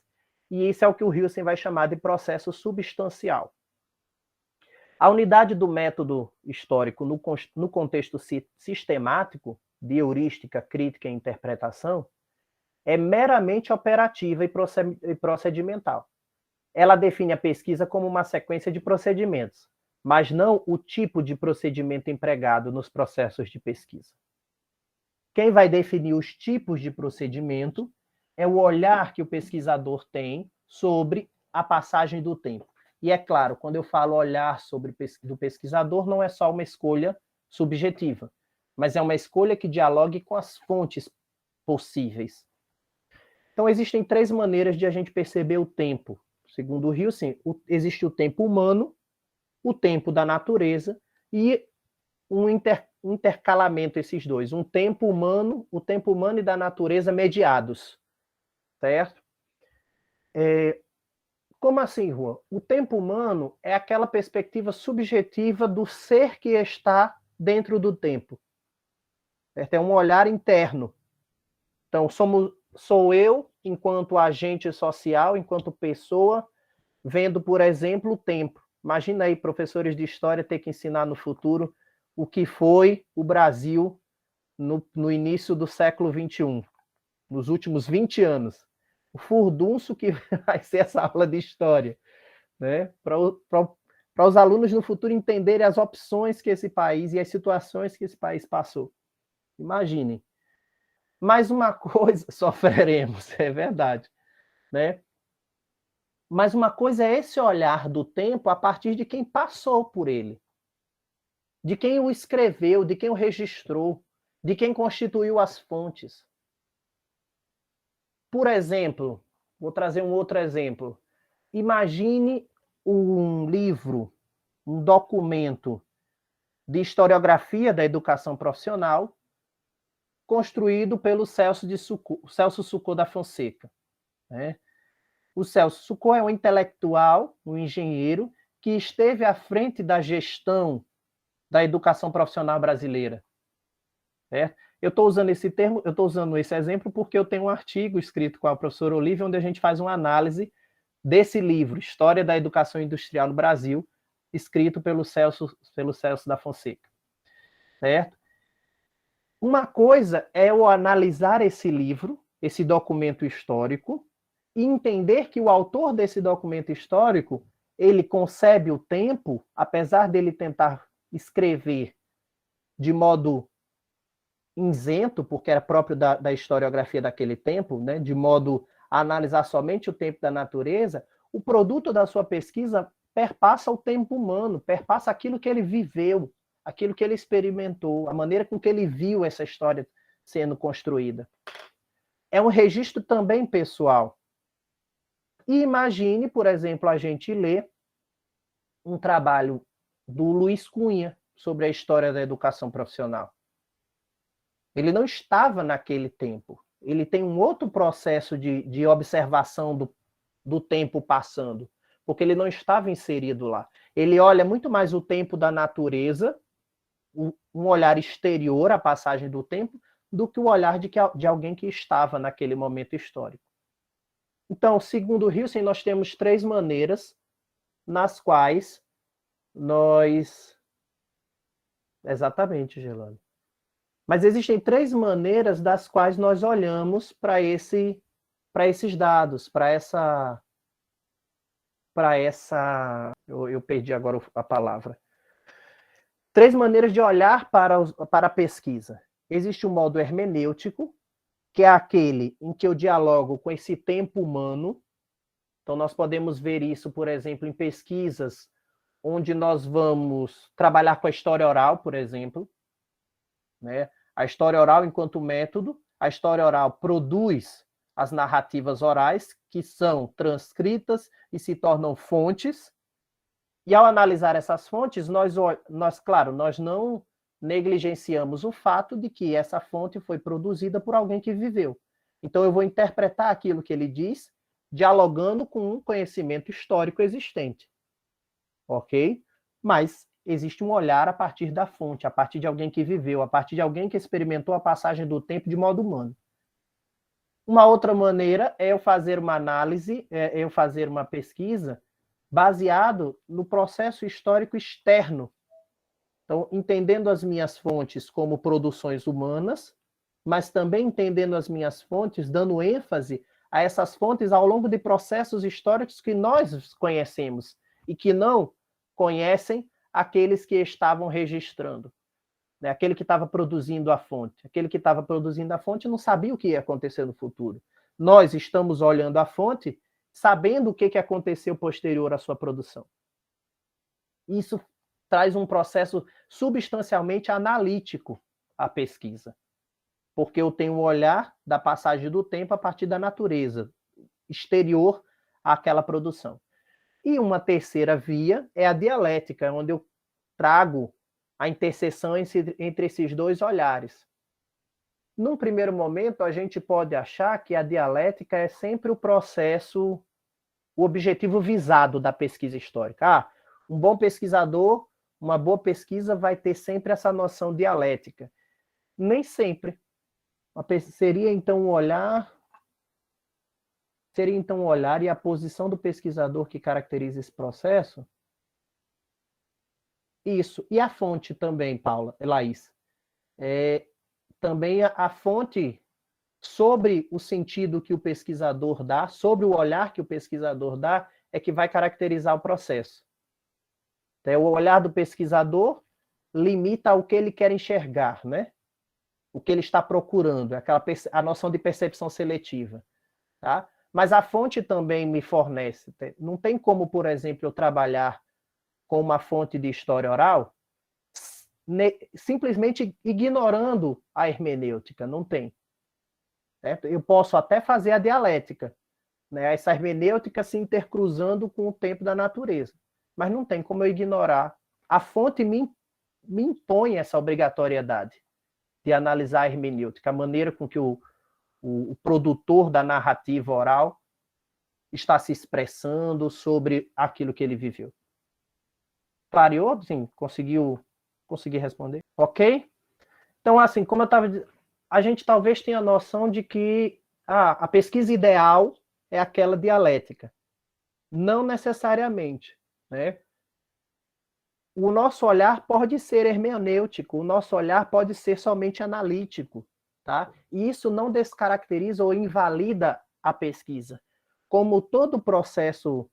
E isso é o que o Hilsen vai chamar de processo substancial. A unidade do método histórico no contexto sistemático, de heurística, crítica e interpretação, é meramente operativa e procedimental. Ela define a pesquisa como uma sequência de procedimentos, mas não o tipo de procedimento empregado nos processos de pesquisa. Quem vai definir os tipos de procedimento é o olhar que o pesquisador tem sobre a passagem do tempo. E é claro, quando eu falo olhar do pesquisador, não é só uma escolha subjetiva, mas é uma escolha que dialogue com as fontes possíveis. Então, existem 3 maneiras de a gente perceber o tempo. Segundo o Hilsen, existe o tempo humano, o tempo da natureza e um intercalamento esses dois. O tempo humano e da natureza mediados. Certo? Como assim, Juan? O tempo humano é aquela perspectiva subjetiva do ser que está dentro do tempo. Certo? É um olhar interno. Então, sou eu, enquanto agente social, enquanto pessoa, vendo, por exemplo, o tempo. Imagina aí, professores de história ter que ensinar no futuro o que foi o Brasil no início do século XXI, nos últimos 20 anos. O furdunço que vai ser essa aula de história, né? Para os alunos no futuro entenderem as opções que esse país e as situações que esse país passou. Imaginem. Mais uma coisa, sofreremos, é verdade, né? Mas uma coisa é esse olhar do tempo a partir de quem passou por ele, de quem o escreveu, de quem o registrou, de quem constituiu as fontes. Por exemplo, vou trazer um outro exemplo. Imagine um livro, um documento de historiografia da educação profissional construído pelo Celso Sucô da Fonseca, né? O Celso Sucô é um intelectual, um engenheiro, que esteve à frente da gestão da educação profissional brasileira. Certo? Eu estou usando esse termo, eu estou usando esse exemplo porque eu tenho um artigo escrito com a professora Olivia, onde a gente faz uma análise desse livro, História da Educação Industrial no Brasil, escrito pelo Celso da Fonseca. Certo? Uma coisa é eu analisar esse livro, esse documento histórico, e entender que o autor desse documento histórico, ele concebe o tempo, apesar dele tentar escrever de modo isento, porque era próprio da historiografia daquele tempo, né, de modo a analisar somente o tempo da natureza, o produto da sua pesquisa perpassa o tempo humano, perpassa aquilo que ele viveu, aquilo que ele experimentou, a maneira com que ele viu essa história sendo construída. É um registro também pessoal. E imagine, por exemplo, a gente ler um trabalho do Luiz Cunha sobre a história da educação profissional. Ele não estava naquele tempo. Ele tem um outro processo de observação do tempo passando. porque ele não estava inserido lá. Ele olha muito mais o tempo da natureza, um olhar exterior à passagem do tempo, do que o olhar de alguém que estava naquele momento histórico. Então, segundo Hilsen, nós temos 3 maneiras nas quais nós... Exatamente, Gelane. Mas existem 3 maneiras das quais nós olhamos para esses dados, para essa... Eu perdi agora a palavra. 3 maneiras de olhar para a pesquisa. Existe o modo hermenêutico, que é aquele em que eu dialogo com esse tempo humano. Então, nós podemos ver isso, por exemplo, em pesquisas onde nós vamos trabalhar com a história oral, por exemplo. Né? A história oral enquanto método. A história oral produz as narrativas orais, que são transcritas e se tornam fontes. E ao analisar essas fontes, nós não negligenciamos o fato de que essa fonte foi produzida por alguém que viveu. Então, eu vou interpretar aquilo que ele diz, dialogando com um conhecimento histórico existente. Ok? Mas existe um olhar a partir da fonte, a partir de alguém que viveu, a partir de alguém que experimentou a passagem do tempo de modo humano. Uma outra maneira é eu fazer uma análise, eu fazer uma pesquisa baseado no processo histórico externo. Então, entendendo as minhas fontes como produções humanas, mas também entendendo as minhas fontes, dando ênfase a essas fontes ao longo de processos históricos que nós conhecemos e que não conhecem aqueles que estavam registrando. Né? Aquele que estava produzindo a fonte. Aquele que estava produzindo a fonte não sabia o que ia acontecer no futuro. Nós estamos olhando a fonte, sabendo o que aconteceu posterior à sua produção. Isso traz um processo substancialmente analítico à pesquisa, porque eu tenho um olhar da passagem do tempo a partir da natureza exterior àquela produção. E uma terceira via é a dialética, onde eu trago a interseção entre esses 2 olhares. Num primeiro momento, a gente pode achar que a dialética é sempre o processo, o objetivo visado da pesquisa histórica. Um bom pesquisador, uma boa pesquisa vai ter sempre essa noção dialética. Nem sempre. Seria então um olhar e a posição do pesquisador que caracteriza esse processo? Isso. E a fonte também, Laís. Também a fonte sobre o sentido que o pesquisador dá, sobre o olhar que o pesquisador dá, é que vai caracterizar o processo. Então, o olhar do pesquisador limita ao que ele quer enxergar, né? O que ele está procurando, a noção de percepção seletiva. Tá? Mas a fonte também me fornece. Não tem como, por exemplo, eu trabalhar com uma fonte de história oral simplesmente ignorando a hermenêutica. Não tem. Certo? Eu posso até fazer a dialética, né? Essa hermenêutica se intercruzando com o tempo da natureza. Mas não tem como eu ignorar. A fonte me impõe essa obrigatoriedade de analisar a hermenêutica, a maneira com que o produtor da narrativa oral está se expressando sobre aquilo que ele viveu. Clareou? Sim, consegui responder. Ok? Então, assim, como eu estava dizendo, a gente talvez tenha a noção de que a pesquisa ideal é aquela dialética. Não necessariamente, né? O nosso olhar pode ser hermenêutico, o nosso olhar pode ser somente analítico, tá? E isso não descaracteriza ou invalida a pesquisa. Como todo processo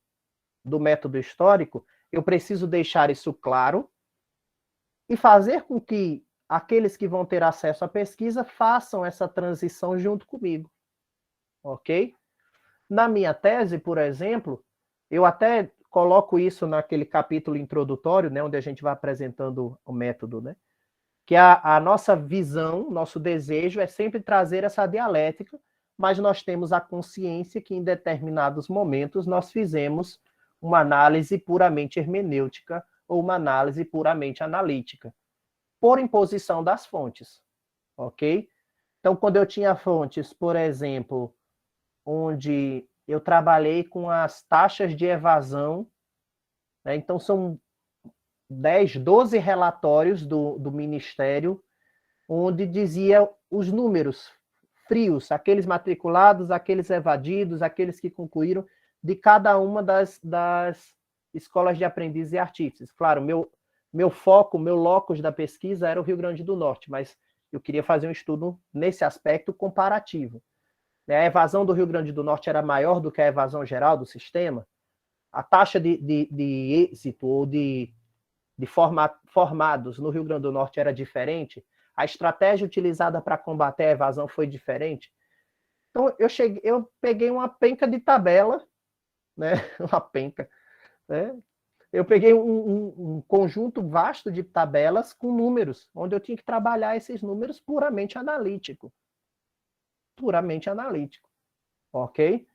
do método histórico, eu preciso deixar isso claro e fazer com que aqueles que vão ter acesso à pesquisa façam essa transição junto comigo, ok? Na minha tese, por exemplo, eu até coloco isso naquele capítulo introdutório, né, onde a gente vai apresentando o método, né? Que a nossa visão, nosso desejo é sempre trazer essa dialética, mas nós temos a consciência que em determinados momentos nós fizemos uma análise puramente hermenêutica ou uma análise puramente analítica, por imposição das fontes, ok? Então, quando eu tinha fontes, por exemplo, onde eu trabalhei com as taxas de evasão, né? Então são 10, 12 relatórios do Ministério, onde dizia os números frios, aqueles matriculados, aqueles evadidos, aqueles que concluíram, de cada uma das escolas de aprendizes e artífices. Claro, meu foco, meu locus da pesquisa era o Rio Grande do Norte, mas eu queria fazer um estudo nesse aspecto comparativo. A evasão do Rio Grande do Norte era maior do que a evasão geral do sistema? A taxa de êxito ou de formados no Rio Grande do Norte era diferente? A estratégia utilizada para combater a evasão foi diferente? Então, eu peguei uma penca de tabela, né? Uma penca, né? Eu peguei um conjunto vasto de tabelas com números, onde eu tinha que trabalhar esses números puramente analítico. Puramente analítico, ok?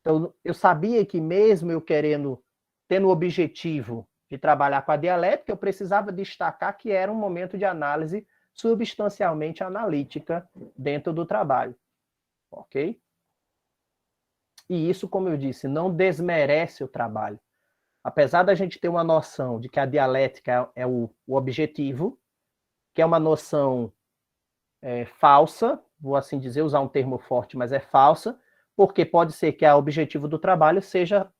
Então, eu sabia que mesmo eu tendo o objetivo de trabalhar com a dialética, eu precisava destacar que era um momento de análise substancialmente analítica dentro do trabalho, ok? E isso, como eu disse, não desmerece o trabalho. Apesar da gente ter uma noção de que a dialética é o objetivo, que é uma noção falsa, vou assim dizer, usar um termo forte, mas é falsa, porque pode ser que o objetivo do trabalho seja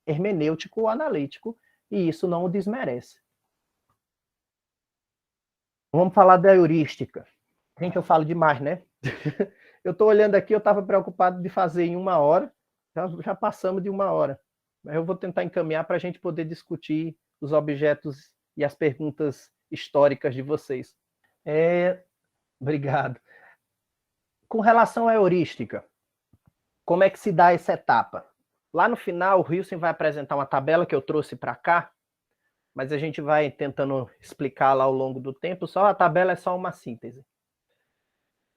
hermenêutico ou analítico, e isso não o desmerece. Vamos falar da heurística. Gente, eu falo demais, né? Eu estou olhando aqui, eu estava preocupado de fazer em 1 hora, já passamos de 1 hora. Mas eu vou tentar encaminhar para a gente poder discutir os objetos e as perguntas históricas de vocês. Obrigado. Com relação à heurística, como é que se dá essa etapa? Lá no final, o Hilsen vai apresentar uma tabela que eu trouxe para cá, mas a gente vai tentando explicá-la ao longo do tempo, só a tabela é só uma síntese.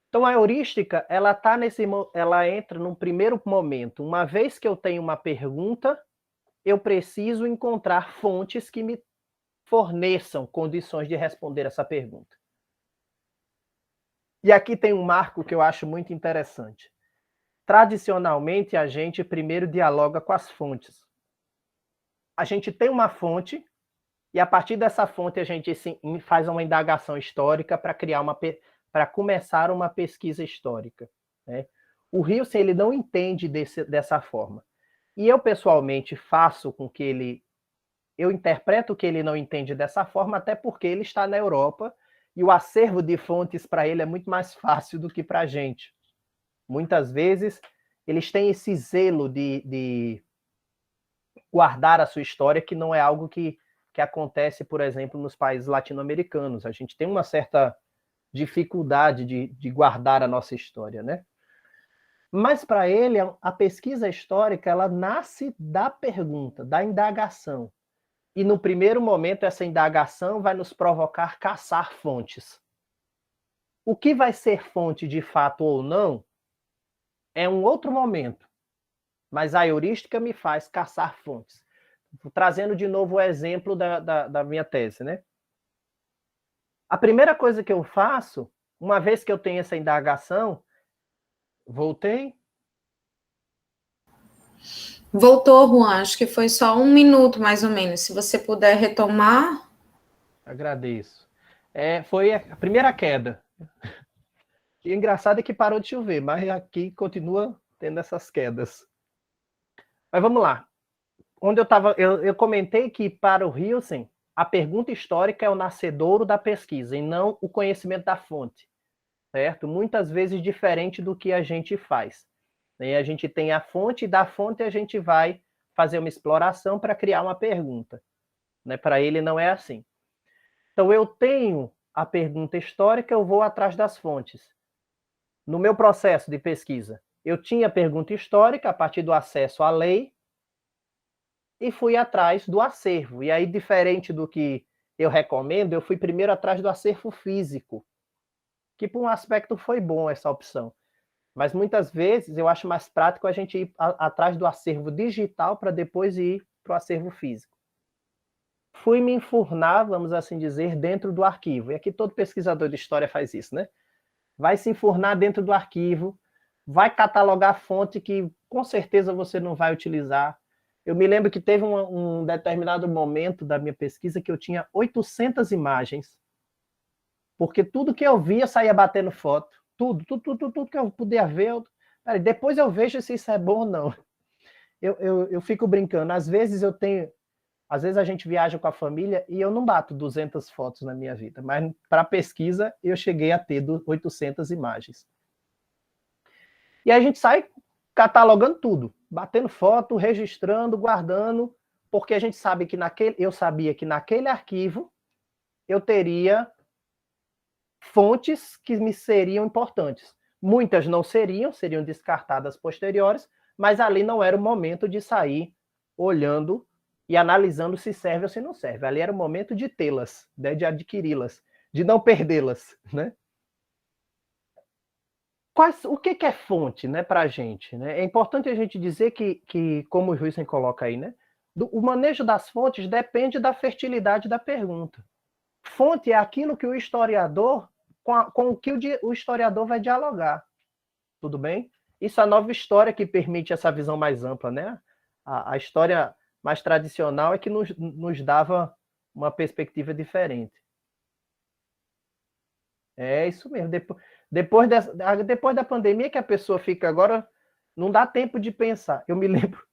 Então, a heurística, ela entra num primeiro momento. Uma vez que eu tenho uma pergunta, eu preciso encontrar fontes que me forneçam condições de responder essa pergunta. E aqui tem um marco que eu acho muito interessante. Tradicionalmente, a gente primeiro dialoga com as fontes. A gente tem uma fonte, e a partir dessa fonte a gente faz uma indagação histórica para começar uma pesquisa histórica, né? O Hilsen, ele não entende dessa forma. E eu, pessoalmente, faço com que eu interpreto que ele não entende dessa forma, até porque ele está na Europa e o acervo de fontes para ele é muito mais fácil do que para a gente. Muitas vezes, eles têm esse zelo de guardar a sua história, que não é algo que acontece, por exemplo, nos países latino-americanos. A gente tem uma certa dificuldade de guardar a nossa história, né? Mas para ele, a pesquisa histórica, ela nasce da pergunta, da indagação. E no primeiro momento, essa indagação vai nos provocar caçar fontes. O que vai ser fonte de fato ou não é um outro momento. Mas a heurística me faz caçar fontes. Trazendo de novo o exemplo da minha tese, né? A primeira coisa que eu faço, uma vez que eu tenho essa indagação, voltei? Voltou, Juan, acho que foi só 1 minuto, mais ou menos. Se você puder retomar. Agradeço. Foi a primeira queda. E o engraçado é que parou de chover, mas aqui continua tendo essas quedas. Mas vamos lá. Onde eu comentei que para o Hilsen, a pergunta histórica é o nascedouro da pesquisa e não o conhecimento da fonte, certo? Muitas vezes diferente do que a gente faz. E a gente tem a fonte, e da fonte a gente vai fazer uma exploração para criar uma pergunta. Né? Para ele não é assim. Então eu tenho a pergunta histórica, eu vou atrás das fontes. No meu processo de pesquisa, eu tinha a pergunta histórica a partir do acesso à lei, e fui atrás do acervo. E aí, diferente do que eu recomendo, eu fui primeiro atrás do acervo físico, que por um aspecto foi bom essa opção. Mas muitas vezes eu acho mais prático a gente ir atrás do acervo digital para depois ir para o acervo físico. Fui me enfurnar, vamos assim dizer, dentro do arquivo. E aqui todo pesquisador de história faz isso, né? Vai se enfurnar dentro do arquivo, vai catalogar fonte que com certeza você não vai utilizar. Eu me lembro que teve um determinado momento da minha pesquisa que eu tinha 800 imagens, porque tudo que eu via saía batendo foto, tudo que eu podia ver. Depois eu vejo se isso é bom ou não. Eu fico brincando, às vezes a gente viaja com a família e eu não bato 200 fotos na minha vida, mas para pesquisa eu cheguei a ter 800 imagens. E aí a gente sai catalogando tudo, batendo foto, registrando, guardando, porque a gente sabe que eu sabia que naquele arquivo eu teria fontes que me seriam importantes. Muitas não seriam descartadas posteriores, mas ali não era o momento de sair olhando e analisando se serve ou se não serve. Ali era o momento de tê-las, né, de adquiri-las, de não perdê-las, né? O que é fonte, né, para a gente? Né? É importante a gente dizer que como o Huyssin coloca aí, né, o manejo das fontes depende da fertilidade da pergunta. Fonte é aquilo que o historiador, com o que o historiador vai dialogar. Tudo bem? Isso é a nova história que permite essa visão mais ampla, né? A história mais tradicional é que nos dava uma perspectiva diferente. É isso mesmo. Depois da pandemia que a pessoa fica agora, não dá tempo de pensar. Eu me lembro,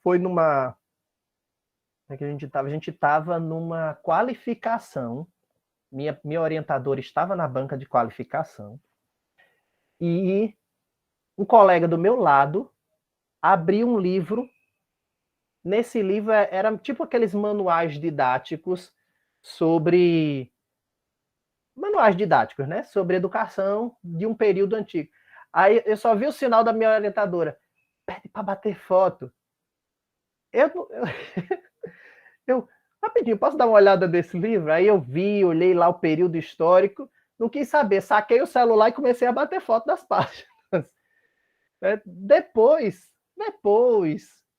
foi numa... que a gente estava numa qualificação, minha orientadora estava na banca de qualificação, e um colega do meu lado abriu um livro. Nesse livro era tipo aqueles manuais didáticos sobre... Manuais didáticos, né? Sobre educação de um período antigo. Aí eu só vi o sinal da minha orientadora. Pede para bater foto. Eu, rapidinho, posso dar uma olhada nesse livro? Aí eu vi, olhei lá o período histórico, não quis saber, saquei o celular e comecei a bater foto das páginas. Depois,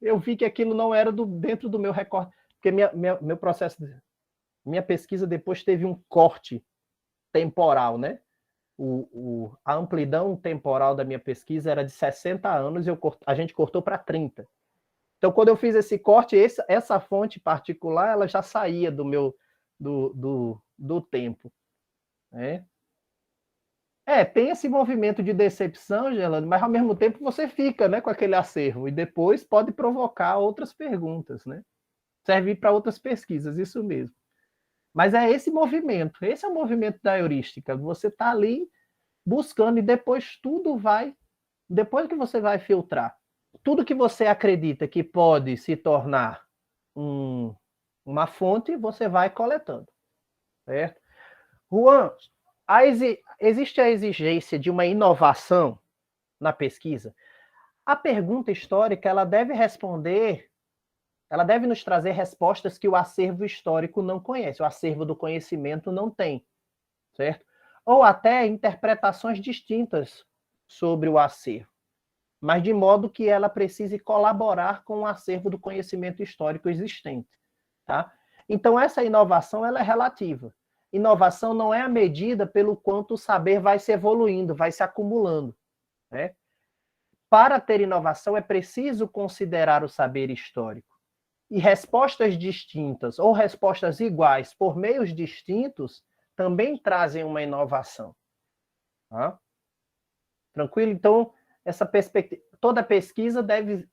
eu vi que aquilo não era dentro do meu recorte, porque meu processo, minha pesquisa depois teve um corte temporal, né? A amplidão temporal da minha pesquisa era de 60 anos e a gente cortou para 30. Então, quando eu fiz esse corte, essa fonte particular, ela já saía do tempo. Né? Tem esse movimento de decepção, Gerlando, mas ao mesmo tempo você fica, né, com aquele acervo e depois pode provocar outras perguntas, né? Servir para outras pesquisas, isso mesmo. Mas é esse é o movimento da heurística. Você está ali buscando e depois depois que você vai filtrar, tudo que você acredita que pode se tornar uma fonte, você vai coletando, certo? Juan, existe a exigência de uma inovação na pesquisa? A pergunta histórica, ela deve nos trazer respostas que o acervo histórico não conhece, o acervo do conhecimento não tem, certo? Ou até interpretações distintas sobre o acervo, mas de modo que ela precise colaborar com o acervo do conhecimento histórico existente, tá? Então, essa inovação, ela é relativa. Inovação não é a medida pelo quanto o saber vai se evoluindo, vai se acumulando, né? Para ter inovação, é preciso considerar o saber histórico. E respostas distintas ou respostas iguais por meios distintos também trazem uma inovação. Tá? Tranquilo? Então, essa perspectiva, toda pesquisa deve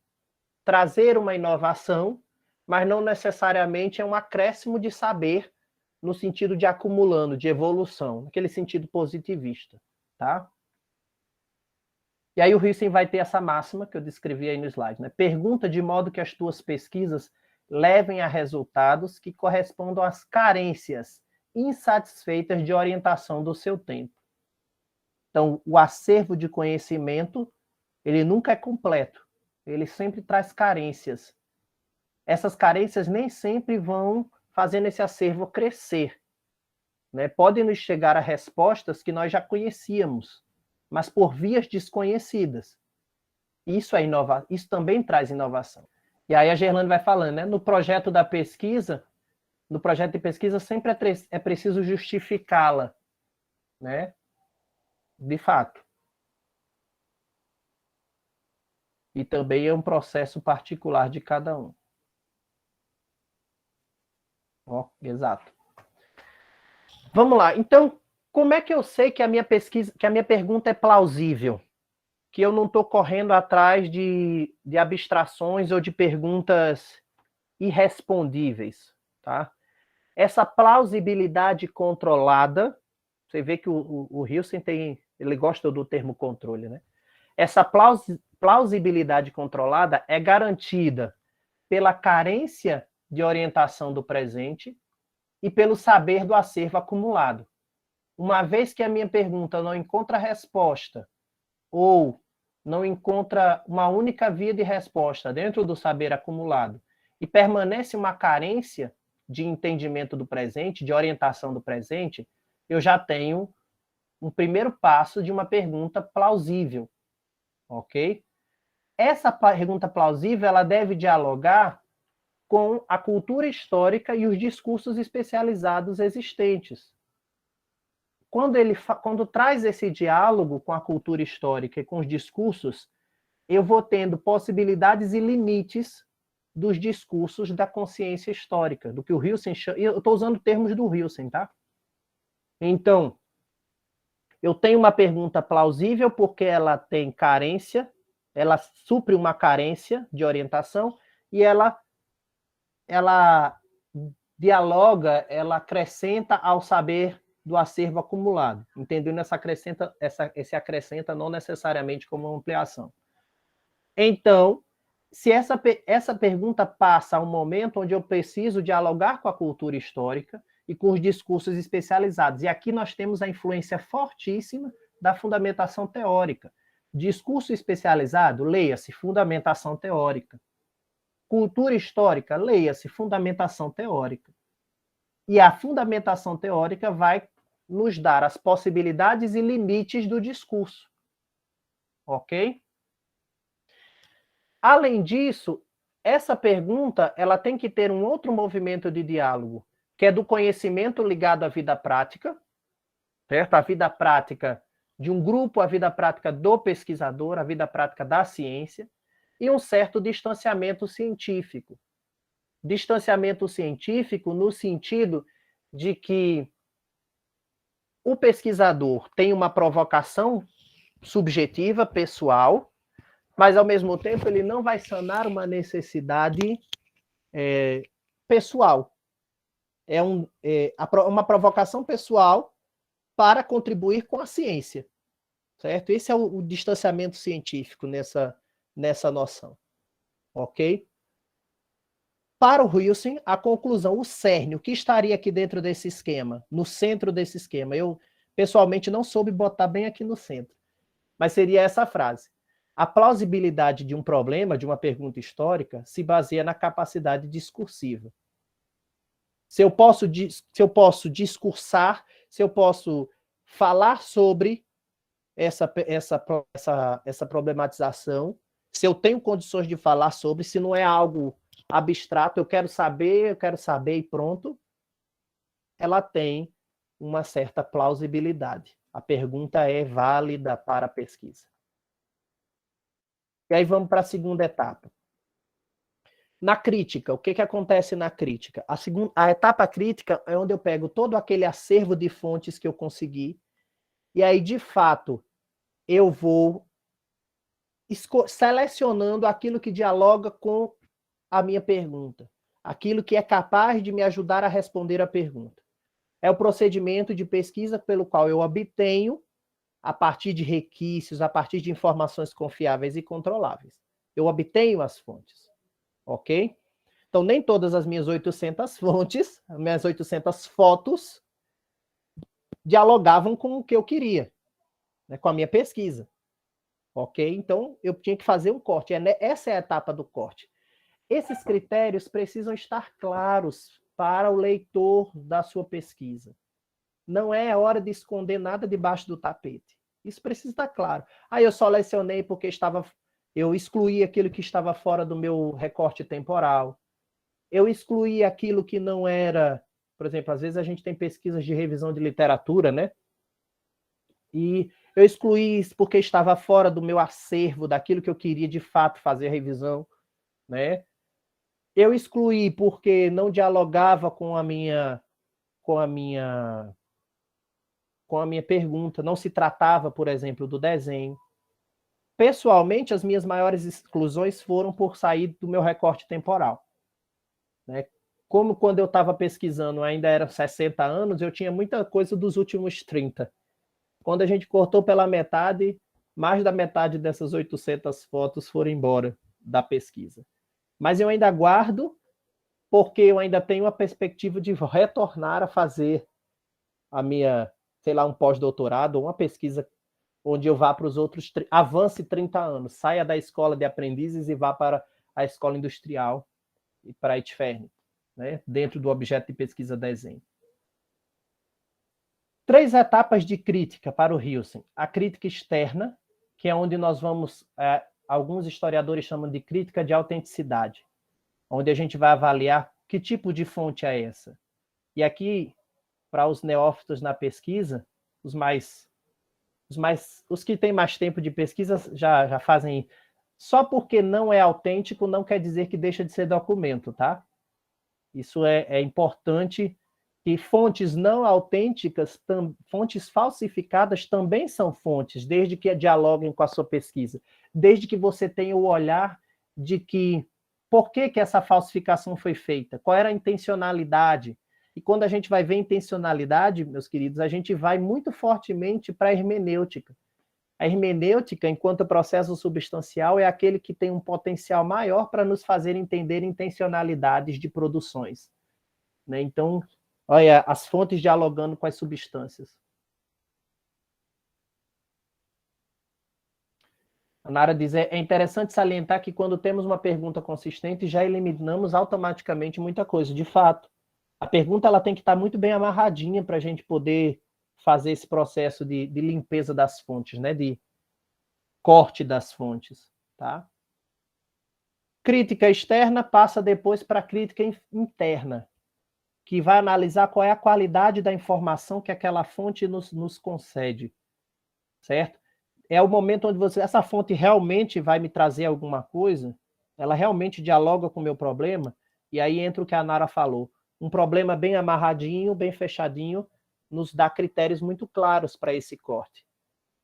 trazer uma inovação, mas não necessariamente é um acréscimo de saber no sentido de acumulando, de evolução, naquele sentido positivista, tá? E aí o Huyssin vai ter essa máxima que eu descrevi aí no slide, né? Pergunta de modo que as tuas pesquisas levem a resultados que correspondam às carências insatisfeitas de orientação do seu tempo. Então, o acervo de conhecimento, ele nunca é completo. Ele sempre traz carências. Essas carências nem sempre vão fazendo esse acervo crescer. Né? Podem nos chegar a respostas que nós já conhecíamos, mas por vias desconhecidas. Isso também traz inovação. E aí a Gerlane vai falando, né? No projeto de pesquisa sempre é preciso justificá-la, né? De fato. E também é um processo particular de cada um. Ó, exato. Vamos lá. Então, como é que eu sei que a minha pesquisa, que a minha pergunta é plausível? Que eu não estou correndo atrás de abstrações ou de perguntas irrespondíveis, tá? Essa plausibilidade controlada, você vê que o Hilsen ele gosta do termo controle, né? Essa plausibilidade controlada é garantida pela carência de orientação do presente e pelo saber do acervo acumulado. Uma vez que a minha pergunta não encontra resposta ou não encontra uma única via de resposta dentro do saber acumulado e permanece uma carência de entendimento do presente, de orientação do presente, eu já tenho um primeiro passo de uma pergunta plausível, ok? Essa pergunta plausível, ela deve dialogar com a cultura histórica e os discursos especializados existentes. Quando traz esse diálogo com a cultura histórica e com os discursos, eu vou tendo possibilidades e limites dos discursos da consciência histórica, do que o Hilsen chama. Eu estou usando termos do Hilsen, tá? Então, eu tenho uma pergunta plausível porque ela tem carência, ela supre uma carência de orientação e ela dialoga, ela acrescenta ao saber do acervo acumulado, entendendo esse acrescenta não necessariamente como uma ampliação. Então, se essa pergunta passa a um momento onde eu preciso dialogar com a cultura histórica e com os discursos especializados, e aqui nós temos a influência fortíssima da fundamentação teórica. Discurso especializado, leia-se fundamentação teórica. Cultura histórica, leia-se fundamentação teórica. E a fundamentação teórica vai nos dar as possibilidades e limites do discurso. Ok? Além disso, essa pergunta ela tem que ter um outro movimento de diálogo, que é do conhecimento ligado à vida prática, certo? A vida prática de um grupo, a vida prática do pesquisador, a vida prática da ciência, e um certo distanciamento científico. Distanciamento científico no sentido de que o pesquisador tem uma provocação subjetiva, pessoal, mas, ao mesmo tempo, ele não vai sanar uma necessidade pessoal. É uma provocação pessoal para contribuir com a ciência, certo? Esse é o distanciamento científico nessa noção, ok? Para o Hilsen, a conclusão, o cerne, o que estaria aqui dentro desse esquema, no centro desse esquema, eu, pessoalmente, não soube botar bem aqui no centro, mas seria essa frase. A plausibilidade de um problema, de uma pergunta histórica, se baseia na capacidade discursiva. Se eu posso discursar, se eu posso falar sobre essa problematização, se eu tenho condições de falar sobre, se não é algo abstrato, eu quero saber e pronto, ela tem uma certa plausibilidade. A pergunta é válida para a pesquisa. E aí vamos para a segunda etapa. Na crítica, o que acontece na crítica? A etapa crítica é onde eu pego todo aquele acervo de fontes que eu consegui, e aí, de fato, eu vou selecionando aquilo que dialoga com a minha pergunta, aquilo que é capaz de me ajudar a responder a pergunta. É o procedimento de pesquisa pelo qual eu obtenho, a partir de requisitos, a partir de informações confiáveis e controláveis. Eu obtenho as fontes, ok? Então, nem todas as minhas 800 fontes, as minhas 800 fotos, dialogavam com o que eu queria, né, com a minha pesquisa, ok? Então, eu tinha que fazer um corte. Essa é a etapa do corte. Esses critérios precisam estar claros para o leitor da sua pesquisa. Não é hora de esconder nada debaixo do tapete. Isso precisa estar claro. Aí eu selecionei porque eu excluí aquilo que estava fora do meu recorte temporal. Eu excluí aquilo que não era... Por exemplo, às vezes a gente tem pesquisas de revisão de literatura, né? E Eu excluí isso porque estava fora do meu acervo, daquilo que eu queria de fato fazer a revisão, né? Eu excluí porque não dialogava com a minha pergunta, não se tratava, por exemplo, do desenho. Pessoalmente, as minhas maiores exclusões foram por sair do meu recorte temporal, né? Como quando eu estava pesquisando ainda eram 60 anos, eu tinha muita coisa dos últimos 30. Quando a gente cortou pela metade, mais da metade dessas 800 fotos foram embora da pesquisa. Mas eu ainda guardo, porque eu ainda tenho a perspectiva de retornar a fazer a minha, sei lá, um pós-doutorado, uma pesquisa onde eu vá para os outros, avance 30 anos, saia da escola de aprendizes e vá para a escola industrial e para a ITFERN, né, dentro do objeto de pesquisa desenho. 3 etapas de crítica para o Hilsen. A crítica externa, que é onde nós vamos, alguns historiadores chamam de crítica de autenticidade, onde a gente vai avaliar que tipo de fonte é essa. E aqui, para os neófitos na pesquisa, os que têm mais tempo de pesquisa já fazem. Só porque não é autêntico não quer dizer que deixa de ser documento, tá? Isso é importante, que fontes não autênticas, fontes falsificadas também são fontes, desde que dialoguem com a sua pesquisa, desde que você tenha o olhar de que por que essa falsificação foi feita, qual era a intencionalidade. E quando a gente vai ver intencionalidade, meus queridos, a gente vai muito fortemente para a hermenêutica. A hermenêutica, enquanto processo substancial, é aquele que tem um potencial maior para nos fazer entender intencionalidades de produções, né? Então, olha, as fontes dialogando com as substâncias. A Nara diz, é interessante salientar que quando temos uma pergunta consistente, já eliminamos automaticamente muita coisa. De fato, a pergunta ela tem que estar muito bem amarradinha para a gente poder fazer esse processo de limpeza das fontes, né? De corte das fontes, tá? Crítica externa passa depois para a crítica interna, que vai analisar qual é a qualidade da informação que aquela fonte nos concede, certo? É o momento onde essa fonte realmente vai me trazer alguma coisa, ela realmente dialoga com o meu problema, e aí entra o que a Nara falou. Um problema bem amarradinho, bem fechadinho, nos dá critérios muito claros para esse corte.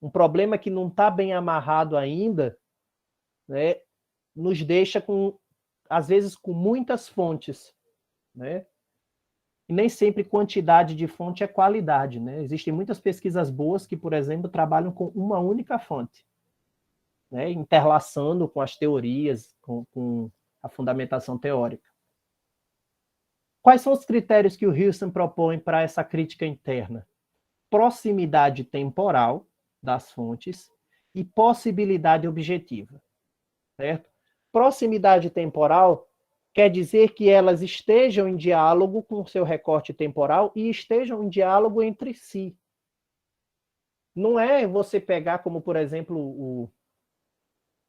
Um problema que não está bem amarrado ainda, né, nos deixa com, às vezes, com muitas fontes, né? E nem sempre quantidade de fonte é qualidade, né? Existem muitas pesquisas boas que, por exemplo, trabalham com uma única fonte, né? Interlaçando com as teorias, com a fundamentação teórica. Quais são os critérios que o Hilsen propõe para essa crítica interna? Proximidade temporal das fontes e possibilidade objetiva, certo? Proximidade temporal quer dizer que elas estejam em diálogo com o seu recorte temporal e estejam em diálogo entre si. Não é você pegar, como por exemplo o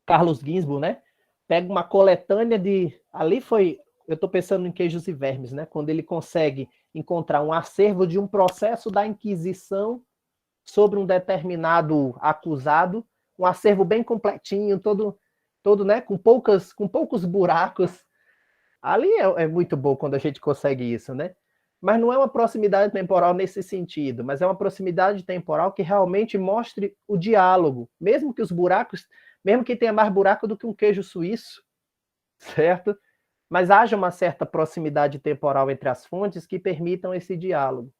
Carlos Ginzburg, né? Pega uma coletânea de... Ali foi... Eu estou pensando em Queijos e Vermes, né? Quando ele consegue encontrar um acervo de um processo da Inquisição sobre um determinado acusado, um acervo bem completinho, todo né? Com poucos buracos. Ali é muito bom quando a gente consegue isso, né? Mas não é uma proximidade temporal nesse sentido, mas é uma proximidade temporal que realmente mostre o diálogo, mesmo que os buracos, mesmo que tenha mais buraco do que um queijo suíço, certo? Mas haja uma certa proximidade temporal entre as fontes que permitam esse diálogo,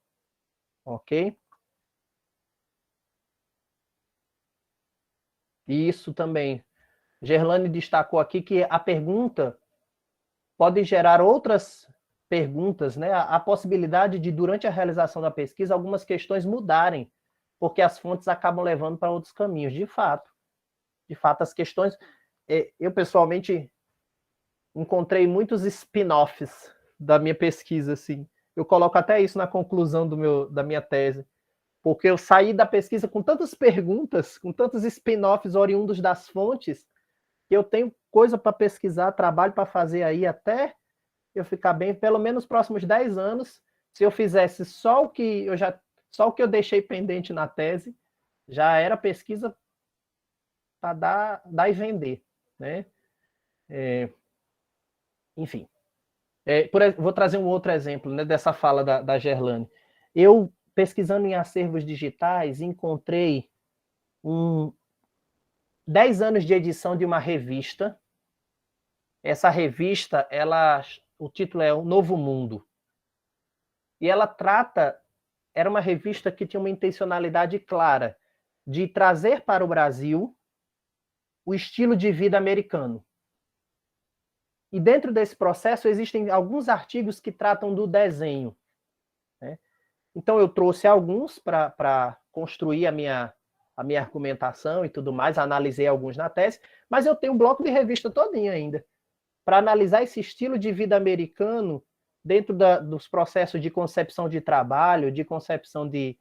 ok? E isso também. Gerlane destacou aqui que a pergunta pode gerar outras perguntas, né? A possibilidade de, durante a realização da pesquisa, algumas questões mudarem, porque as fontes acabam levando para outros caminhos. De fato, as questões... Eu, pessoalmente, encontrei muitos spin-offs da minha pesquisa, assim. Eu coloco até isso na conclusão da minha tese, porque eu saí da pesquisa com tantas perguntas, com tantos spin-offs oriundos das fontes, que eu tenho coisa para pesquisar, trabalho para fazer aí até eu ficar bem, pelo menos nos próximos 10 anos, se eu fizesse só o que eu deixei pendente na tese, já era pesquisa para dar e vender, né? Enfim. Vou trazer um outro exemplo, né, dessa fala da Gerlane. Eu, pesquisando em acervos digitais, encontrei 10 anos de edição de uma revista. Essa revista, o título é O Novo Mundo. E ela era uma revista que tinha uma intencionalidade clara de trazer para o Brasil o estilo de vida americano. E dentro desse processo existem alguns artigos que tratam do desenho, né? Então eu trouxe alguns para construir a minha argumentação e tudo mais, analisei alguns na tese, mas eu tenho um bloco de revista todinho ainda, para analisar esse estilo de vida americano dentro dos processos de concepção de trabalho, de concepção de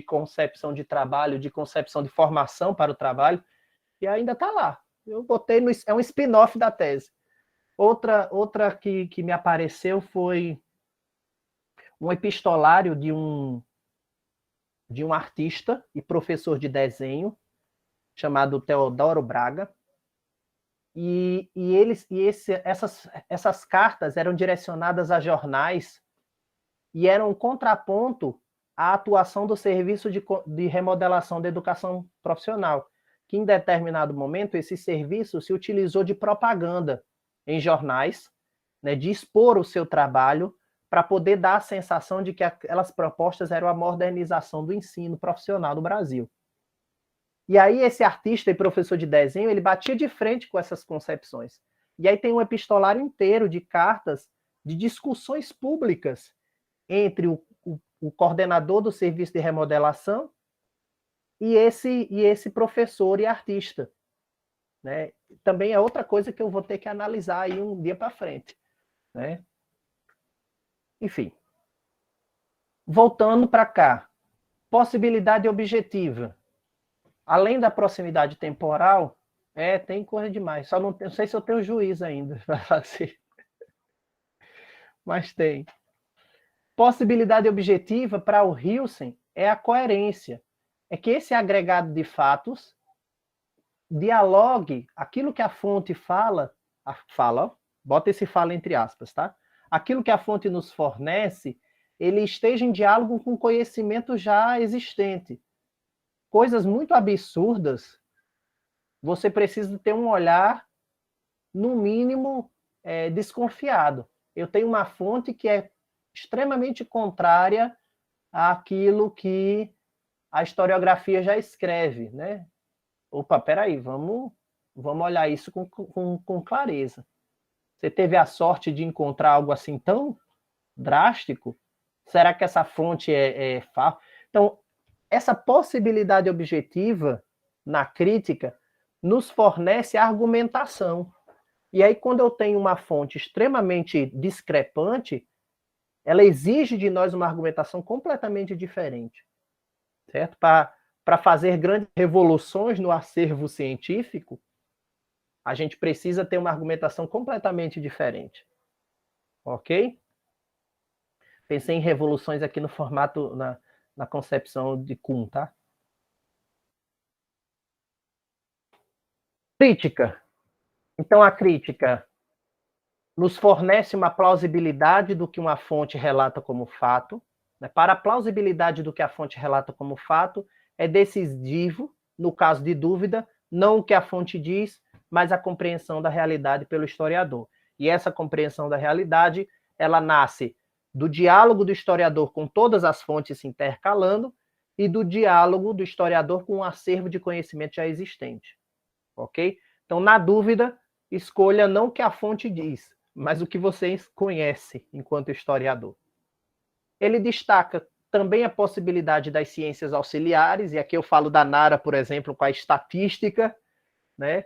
concepção de formação para o trabalho, e ainda está lá. Eu botei é um spin-off da tese. Outra que me apareceu foi um epistolário de um artista e professor de desenho chamado Teodoro Braga. Essas cartas eram direcionadas a jornais e eram um contraponto à atuação do Serviço de Remodelação da Educação Profissional, que em determinado momento esse serviço se utilizou de propaganda em jornais, né, de expor o seu trabalho para poder dar a sensação de que aquelas propostas eram a modernização do ensino profissional no Brasil. E aí esse artista e professor de desenho, ele batia de frente com essas concepções. E aí tem um epistolário inteiro de cartas, de discussões públicas entre o coordenador do serviço de remodelação e esse professor e artista, né? Também é outra coisa que eu vou ter que analisar aí um dia para frente, né? Enfim. Voltando para cá. Possibilidade objetiva. Além da proximidade temporal, tem coisa demais. Só não sei se eu tenho juízo ainda para fazer. Mas tem. Possibilidade objetiva para o Hilsen é a coerência. É que esse agregado de fatos dialogue aquilo que a fonte fala, bota esse fala entre aspas, tá? Aquilo que a fonte nos fornece, ele esteja em diálogo com o conhecimento já existente. Coisas muito absurdas, você precisa ter um olhar, no mínimo, desconfiado. Eu tenho uma fonte que é extremamente contrária àquilo que a historiografia já escreve, né? Opa, peraí, vamos olhar isso com clareza. Você teve a sorte de encontrar algo assim tão drástico? Será que essa fonte é falsa? Então, essa possibilidade objetiva na crítica nos fornece argumentação. E aí, quando eu tenho uma fonte extremamente discrepante, ela exige de nós uma argumentação completamente diferente, certo? Para fazer grandes revoluções no acervo científico, a gente precisa ter uma argumentação completamente diferente. Ok? Pensei em revoluções aqui no formato, na concepção de Kuhn, tá? Crítica. Então, a crítica nos fornece uma plausibilidade do que uma fonte relata como fato. Para a plausibilidade do que a fonte relata como fato, é decisivo, no caso de dúvida, não o que a fonte diz, mas a compreensão da realidade pelo historiador. E essa compreensão da realidade, ela nasce do diálogo do historiador com todas as fontes se intercalando e do diálogo do historiador com um acervo de conhecimento já existente. Ok? Então, na dúvida, escolha não o que a fonte diz, mas o que você conhece enquanto historiador. Ele destaca também a possibilidade das ciências auxiliares, e aqui eu falo da Nara, por exemplo, com a estatística, né?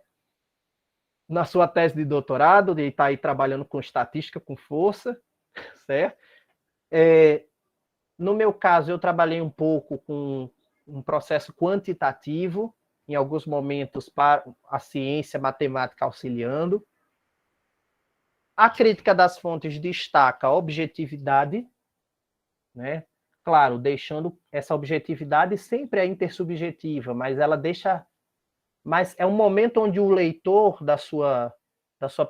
Na sua tese de doutorado, ele está aí trabalhando com estatística com força, certo? No meu caso, eu trabalhei um pouco com um processo quantitativo, em alguns momentos para a ciência matemática auxiliando. A crítica das fontes destaca a objetividade, né? claro, deixando essa objetividade sempre é intersubjetiva, mas ela deixa... Mas é um momento onde o leitor da sua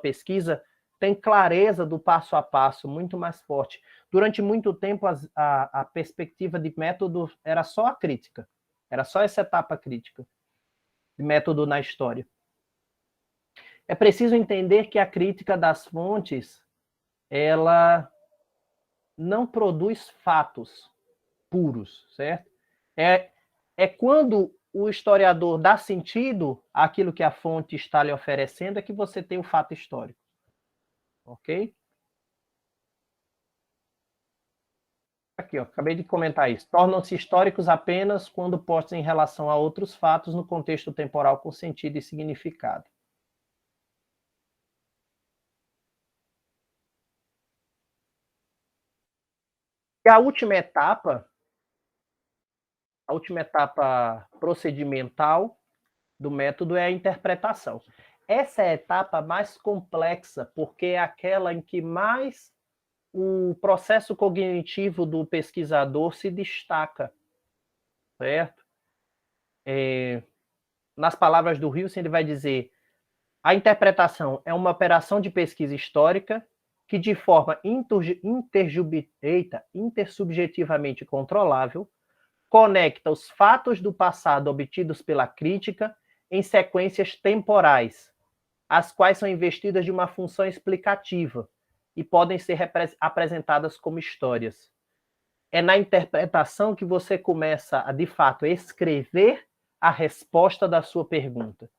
pesquisa tem clareza do passo a passo muito mais forte. Durante muito tempo, a perspectiva de método era só a crítica, era só essa etapa crítica de método na história. É preciso entender que a crítica das fontes, ela não produz fatos puros, certo? É quando o historiador dá sentido àquilo que a fonte está lhe oferecendo, é que você tem o fato histórico. Ok? Aqui, ó, acabei de comentar isso. Tornam-se históricos apenas quando postos em relação a outros fatos no contexto temporal com sentido e significado. E a última etapa procedimental do método é a interpretação. Essa é a etapa mais complexa, porque é aquela em que mais o processo cognitivo do pesquisador se destaca, certo? Nas palavras do Hilson, ele vai dizer: a interpretação é uma operação de pesquisa histórica que, de forma intersubjetivamente controlável, conecta os fatos do passado obtidos pela crítica em sequências temporais, as quais são investidas de uma função explicativa e podem ser apresentadas como histórias. É na interpretação que você começa a, de fato, escrever a resposta da sua pergunta.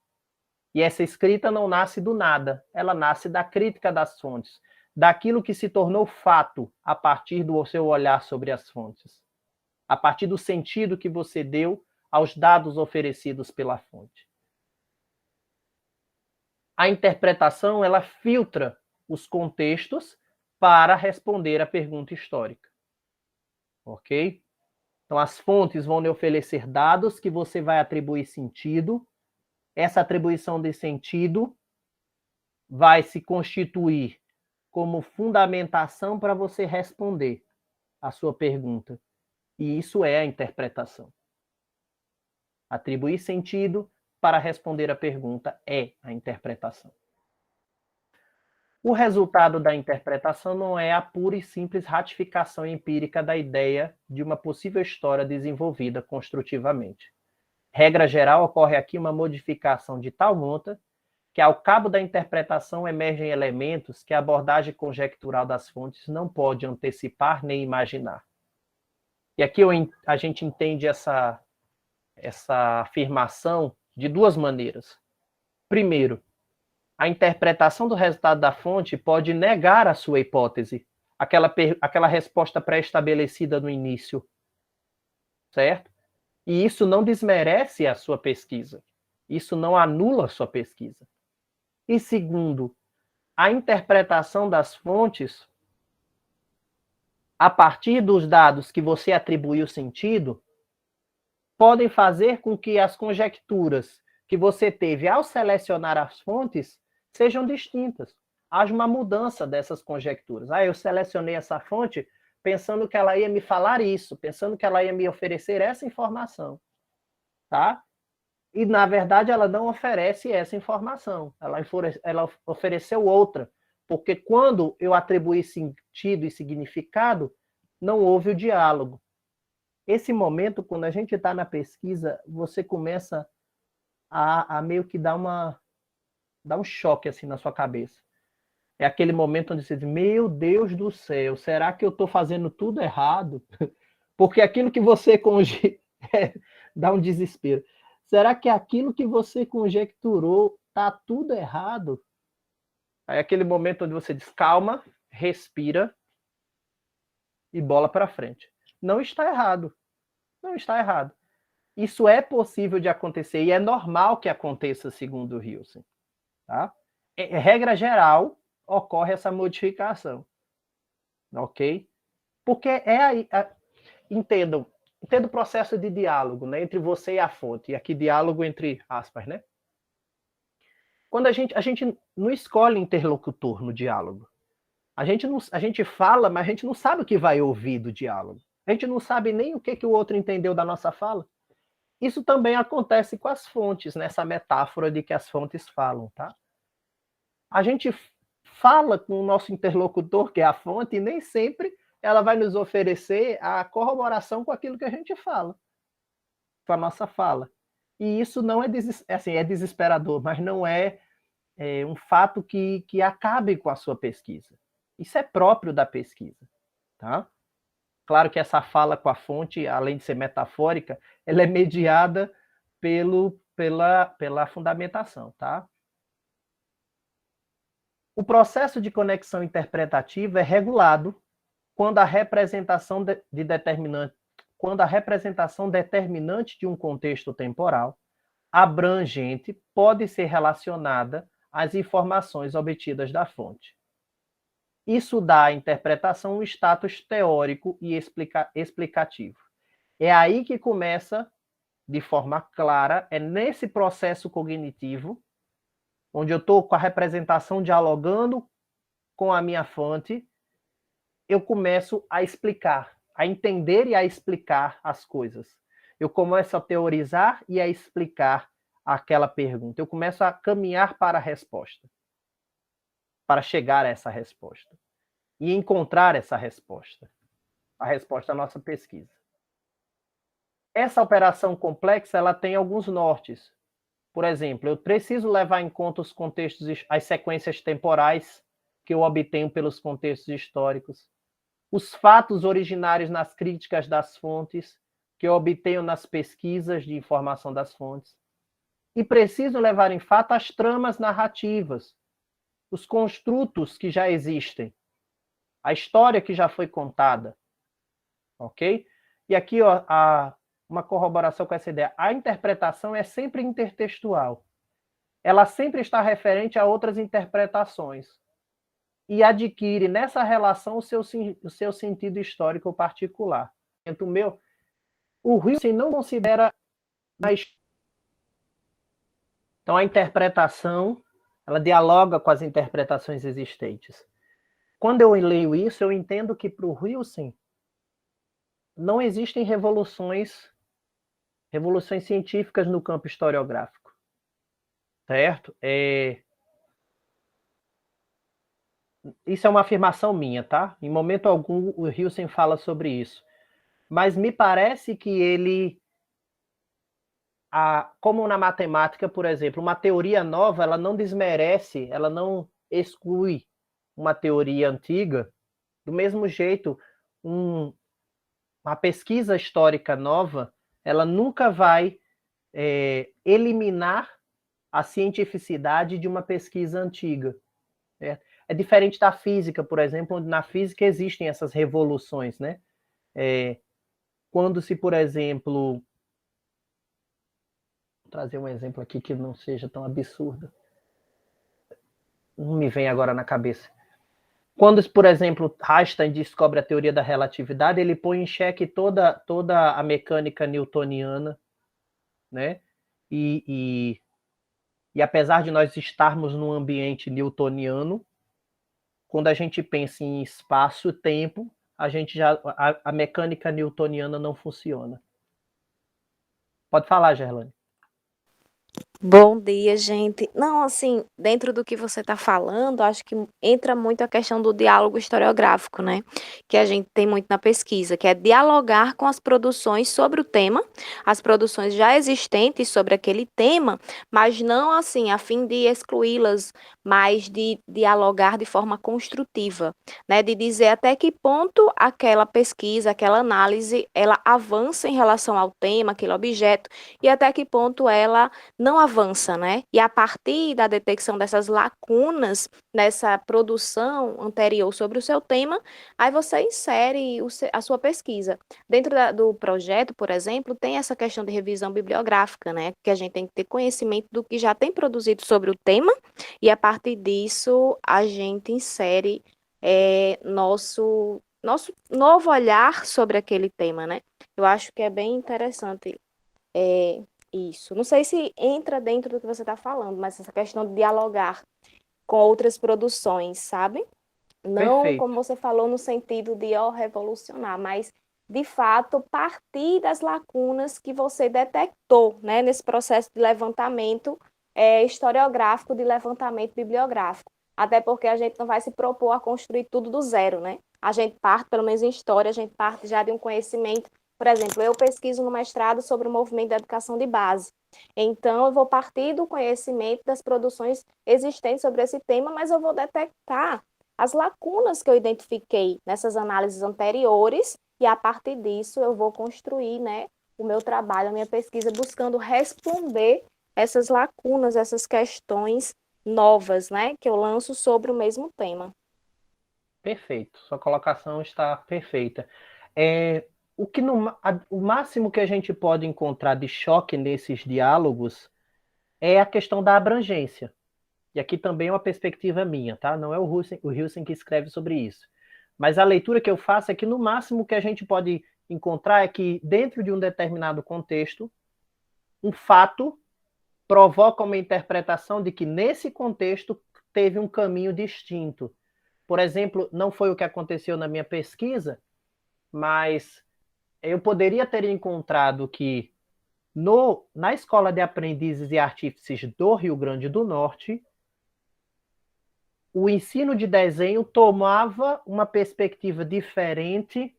E essa escrita não nasce do nada, ela nasce da crítica das fontes, daquilo que se tornou fato a partir do seu olhar sobre as fontes, a partir do sentido que você deu aos dados oferecidos pela fonte. A interpretação, ela filtra os contextos para responder a pergunta histórica. Ok? Então, as fontes vão lhe oferecer dados que você vai atribuir sentido. Essa atribuição de sentido vai se constituir como fundamentação para você responder a sua pergunta. E isso é a interpretação. Atribuir sentido para responder a pergunta é a interpretação. O resultado da interpretação não é a pura e simples ratificação empírica da ideia de uma possível história desenvolvida construtivamente. Regra geral, ocorre aqui uma modificação de tal monta que, ao cabo da interpretação, emergem elementos que a abordagem conjectural das fontes não pode antecipar nem imaginar. E aqui a gente entende essa afirmação de duas maneiras. Primeiro, a interpretação do resultado da fonte pode negar a sua hipótese, aquela resposta pré-estabelecida no início, certo? E isso não desmerece a sua pesquisa, isso não anula a sua pesquisa. E segundo, a interpretação das fontes, a partir dos dados que você atribuiu sentido, podem fazer com que as conjecturas que você teve ao selecionar as fontes sejam distintas. Haja uma mudança dessas conjecturas. Eu selecionei essa fonte pensando que ela ia me falar isso, pensando que ela ia me oferecer essa informação, tá? E, na verdade, ela não oferece essa informação. Ela ofereceu outra, porque quando eu atribuí sentido e significado, não houve o diálogo. Esse momento, quando a gente está na pesquisa, você começa a meio que dar um choque assim na sua cabeça. É aquele momento onde você diz: meu Deus do céu, será que eu estou fazendo tudo errado? Porque aquilo que você dá um desespero. Será que aquilo que você conjecturou está tudo errado? Aí é aquele momento onde você diz: calma, respira e bola para frente. Não está errado. Não está errado. Isso é possível de acontecer e é normal que aconteça, segundo o Hilson. Tá? Regra geral, ocorre essa modificação. Ok? Porque entenda o processo de diálogo, né, entre você e a fonte. E aqui diálogo entre aspas, né? Quando a gente não escolhe interlocutor no diálogo. A gente fala, mas a gente não sabe o que vai ouvir do diálogo. A gente não sabe nem o que o outro entendeu da nossa fala. Isso também acontece com as fontes, nessa metáfora de que as fontes falam, tá? A gente fala com o nosso interlocutor, que é a fonte, e nem sempre ela vai nos oferecer a corroboração com aquilo que a gente fala, com a nossa fala. E isso não é, assim, é desesperador, mas não é, um fato que acabe com a sua pesquisa. Isso é próprio da pesquisa, tá? Claro que essa fala com a fonte, além de ser metafórica, ela é mediada pela fundamentação, tá? O processo de conexão interpretativa é regulado quando a representação determinante de um contexto temporal abrangente pode ser relacionada às informações obtidas da fonte. Isso dá à interpretação um status teórico e explicativo. É aí que começa, de forma clara, é nesse processo cognitivo, onde eu estou com a representação dialogando com a minha fonte, eu começo a explicar, a entender e a explicar as coisas. Eu começo a teorizar e a explicar aquela pergunta. Eu começo a caminhar para a resposta, para chegar a essa resposta e encontrar essa resposta, a resposta à nossa pesquisa. Essa operação complexa, ela tem alguns nortes. Por exemplo, eu preciso levar em conta os contextos, as sequências temporais que eu obtenho pelos contextos históricos, os fatos originários nas críticas das fontes que eu obtenho nas pesquisas de informação das fontes, e preciso levar em fato as tramas narrativas, os construtos que já existem, a história que já foi contada, ok? E aqui, ó, uma corroboração com essa ideia. A interpretação é sempre intertextual. Ela sempre está referente a outras interpretações e adquire nessa relação o seu sentido histórico particular. O Wilson não considera mais. Então, a interpretação, ela dialoga com as interpretações existentes. Quando eu leio isso, eu entendo que para o Wilson não existem revoluções científicas no campo historiográfico, certo? Isso é uma afirmação minha, tá? Em momento algum o Wilson fala sobre isso. Mas me parece que ele, como na matemática, por exemplo, uma teoria nova, ela não desmerece, ela não exclui uma teoria antiga. Do mesmo jeito, uma pesquisa histórica nova, ela nunca vai eliminar a cientificidade de uma pesquisa antiga. É diferente da física, por exemplo, onde na física existem essas revoluções, né? Quando se, por exemplo, vou trazer um exemplo aqui que não seja tão absurdo, não me vem agora na cabeça. Quando, por exemplo, Einstein descobre a teoria da relatividade, ele põe em xeque toda a mecânica newtoniana, né? E apesar de nós estarmos num ambiente newtoniano, quando a gente pensa em espaço-tempo, a mecânica newtoniana não funciona. Pode falar, Gerlane. Bom dia, gente. Não, assim, dentro do que você está falando, acho que entra muito a questão do diálogo historiográfico, né? Que a gente tem muito na pesquisa, que é dialogar com as produções sobre o tema, as produções já existentes sobre aquele tema, mas não assim, a fim de excluí-las, mas de dialogar de forma construtiva, né? De dizer até que ponto aquela pesquisa, aquela análise, ela avança em relação ao tema, aquele objeto, e até que ponto ela não avança, né? E a partir da detecção dessas lacunas nessa produção anterior sobre o seu tema, aí você insere a sua pesquisa. Dentro do projeto, por exemplo, tem essa questão de revisão bibliográfica, né? Que a gente tem que ter conhecimento do que já tem produzido sobre o tema, e a partir disso a gente insere nosso novo olhar sobre aquele tema, né? Eu acho que é bem interessante isso. Não sei se entra dentro do que você está falando, mas essa questão de dialogar com outras produções, sabe? Não, como Perfeito. você falou, no sentido de revolucionar, mas de fato, partir das lacunas que você detectou, né, nesse processo de levantamento historiográfico, de levantamento bibliográfico. Até porque a gente não vai se propor a construir tudo do zero, né? A gente parte, pelo menos em história, a gente parte já de um conhecimento. Por exemplo, eu pesquiso no mestrado sobre o movimento da educação de base. Então, eu vou partir do conhecimento das produções existentes sobre esse tema, mas eu vou detectar as lacunas que eu identifiquei nessas análises anteriores e, a partir disso, eu vou construir, né, o meu trabalho, a minha pesquisa, buscando responder essas lacunas, essas questões novas, né, que eu lanço sobre o mesmo tema. Perfeito, sua colocação está perfeita. O máximo que a gente pode encontrar de choque nesses diálogos é a questão da abrangência. E aqui também é uma perspectiva minha, tá? Não é o Hilsen que escreve sobre isso. Mas a leitura que eu faço é que no máximo que a gente pode encontrar é que dentro de um determinado contexto, um fato provoca uma interpretação de que nesse contexto teve um caminho distinto. Por exemplo, não foi o que aconteceu na minha pesquisa, mas eu poderia ter encontrado que na Escola de Aprendizes e Artífices do Rio Grande do Norte, o ensino de desenho tomava uma perspectiva diferente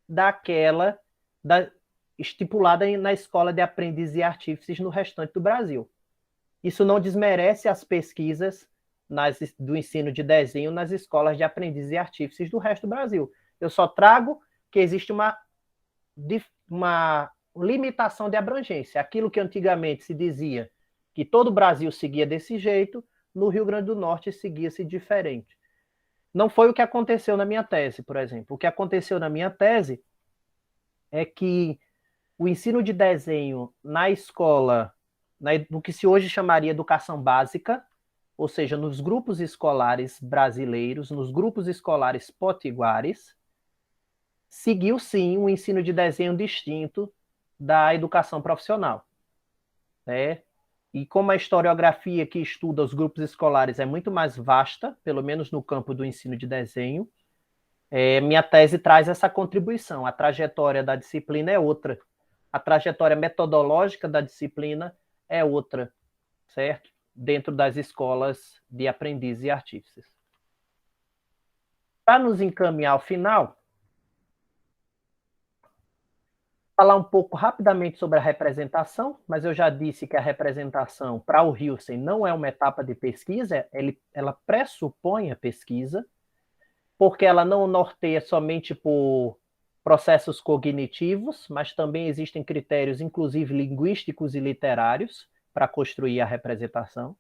daquela estipulada na Escola de Aprendizes e Artífices no restante do Brasil. Isso não desmerece as pesquisas do ensino de desenho nas escolas de aprendizes e artífices do resto do Brasil. Eu só trago que existe uma limitação de abrangência. Aquilo que antigamente se dizia que todo o Brasil seguia desse jeito, no Rio Grande do Norte seguia-se diferente. Não foi o que aconteceu na minha tese, por exemplo. O que aconteceu na minha tese é que o ensino de desenho na escola, no que se hoje chamaria educação básica, ou seja, nos grupos escolares brasileiros, nos grupos escolares potiguares, seguiu sim um ensino de desenho distinto da educação profissional, né? E como a historiografia que estuda os grupos escolares é muito mais vasta, pelo menos no campo do ensino de desenho, minha tese traz essa contribuição. A trajetória da disciplina é outra. A trajetória metodológica da disciplina é outra, certo? Dentro das escolas de aprendizes e artífices. Para nos encaminhar ao final, falar um pouco rapidamente sobre a representação, mas eu já disse que a representação para o Hilsen não é uma etapa de pesquisa, ela pressupõe a pesquisa, porque ela não norteia somente por processos cognitivos, mas também existem critérios, inclusive linguísticos e literários, para construir a representação,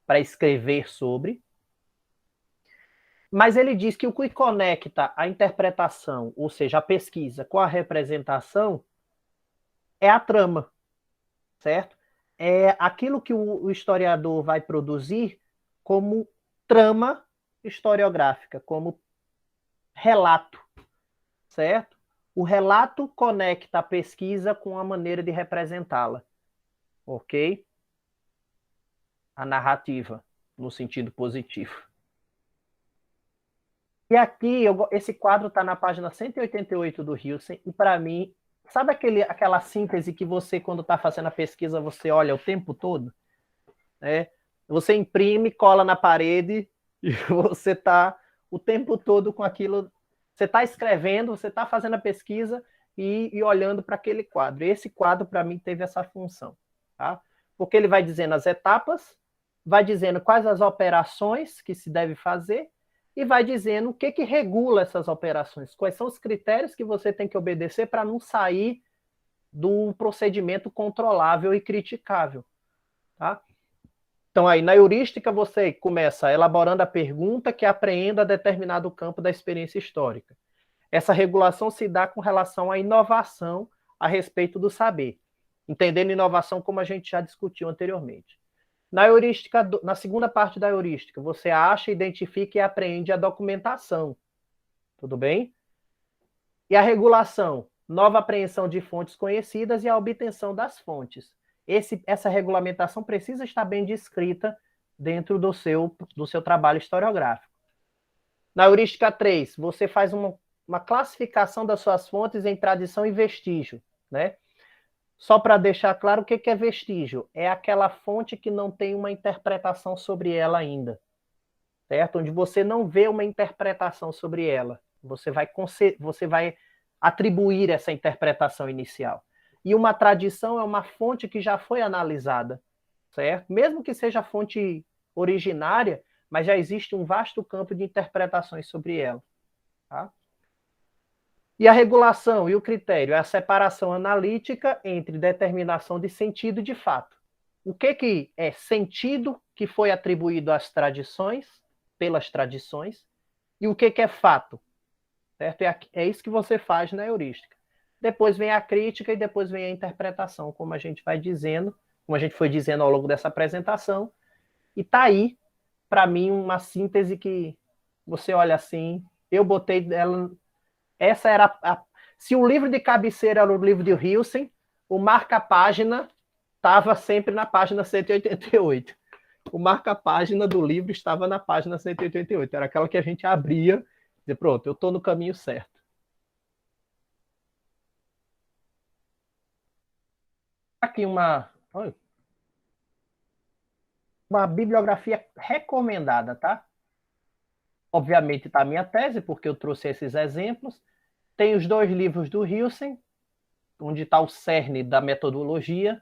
para escrever sobre. Mas ele diz que o que conecta a interpretação, ou seja, a pesquisa, com a representação, é a trama, certo? É aquilo que o historiador vai produzir como trama historiográfica, como relato, certo? O relato conecta a pesquisa com a maneira de representá-la, ok? A narrativa, no sentido positivo. E aqui, esse quadro está na página 188 do Hilsen, e para mim, sabe aquela síntese que você, quando está fazendo a pesquisa, você olha o tempo todo? Né? Você imprime, cola na parede, e você está o tempo todo com aquilo. Você está escrevendo, você está fazendo a pesquisa e olhando para aquele quadro. E esse quadro, para mim, teve essa função. Tá? Porque ele vai dizendo as etapas, vai dizendo quais as operações que se deve fazer, e vai dizendo o que regula essas operações, quais são os critérios que você tem que obedecer para não sair do procedimento controlável e criticável. Tá? Então, aí, na heurística, você começa elaborando a pergunta que apreenda determinado campo da experiência histórica. Essa regulação se dá com relação à inovação a respeito do saber, entendendo inovação como a gente já discutiu anteriormente. Na heurística, na segunda parte da heurística, você acha, identifica e apreende a documentação. Tudo bem? E a regulação, nova apreensão de fontes conhecidas e a obtenção das fontes. Essa regulamentação precisa estar bem descrita dentro do seu trabalho historiográfico. Na heurística 3, você faz uma classificação das suas fontes em tradição e vestígio, né? Só para deixar claro, o que é vestígio? É aquela fonte que não tem uma interpretação sobre ela ainda, certo? Onde você não vê uma interpretação sobre ela. Você vai atribuir essa interpretação inicial. E uma tradição é uma fonte que já foi analisada, certo? Mesmo que seja a fonte originária, mas já existe um vasto campo de interpretações sobre ela. Tá? E a regulação e o critério é a separação analítica entre determinação de sentido e de fato. O que é sentido que foi atribuído às tradições, pelas tradições, e o que é fato? Certo? É isso que você faz na heurística. Depois vem a crítica e depois vem a interpretação, como a gente vai dizendo, como a gente foi dizendo ao longo dessa apresentação. E está aí, para mim, uma síntese que você olha assim, eu botei ela. Essa era se o livro de cabeceira era o livro de Hilsen, o marca-página estava sempre na página 188. O marca-página do livro estava na página 188. Era aquela que a gente abria e dizia, pronto, eu estou no caminho certo. Aqui uma bibliografia recomendada, tá? Obviamente está a minha tese, porque eu trouxe esses exemplos. Tem os 2 livros do Hilsen, onde está o cerne da metodologia,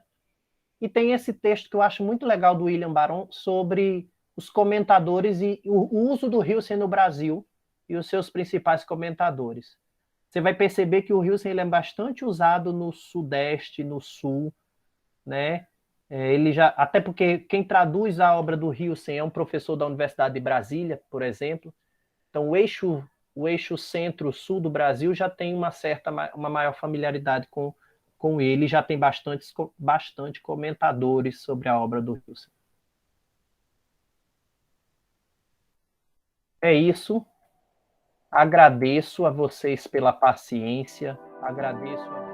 e tem esse texto que eu acho muito legal do William Baron sobre os comentadores e o uso do Hilsen no Brasil e os seus principais comentadores. Você vai perceber que o Hilsen ele é bastante usado no Sudeste, no Sul, né? Ele já, até porque quem traduz a obra do Hilsen é um professor da Universidade de Brasília, por exemplo. Então, o eixo centro-sul do Brasil já tem uma maior familiaridade com ele, já tem bastante comentadores sobre a obra do Hilsen. É isso. Agradeço a vocês pela paciência, agradeço a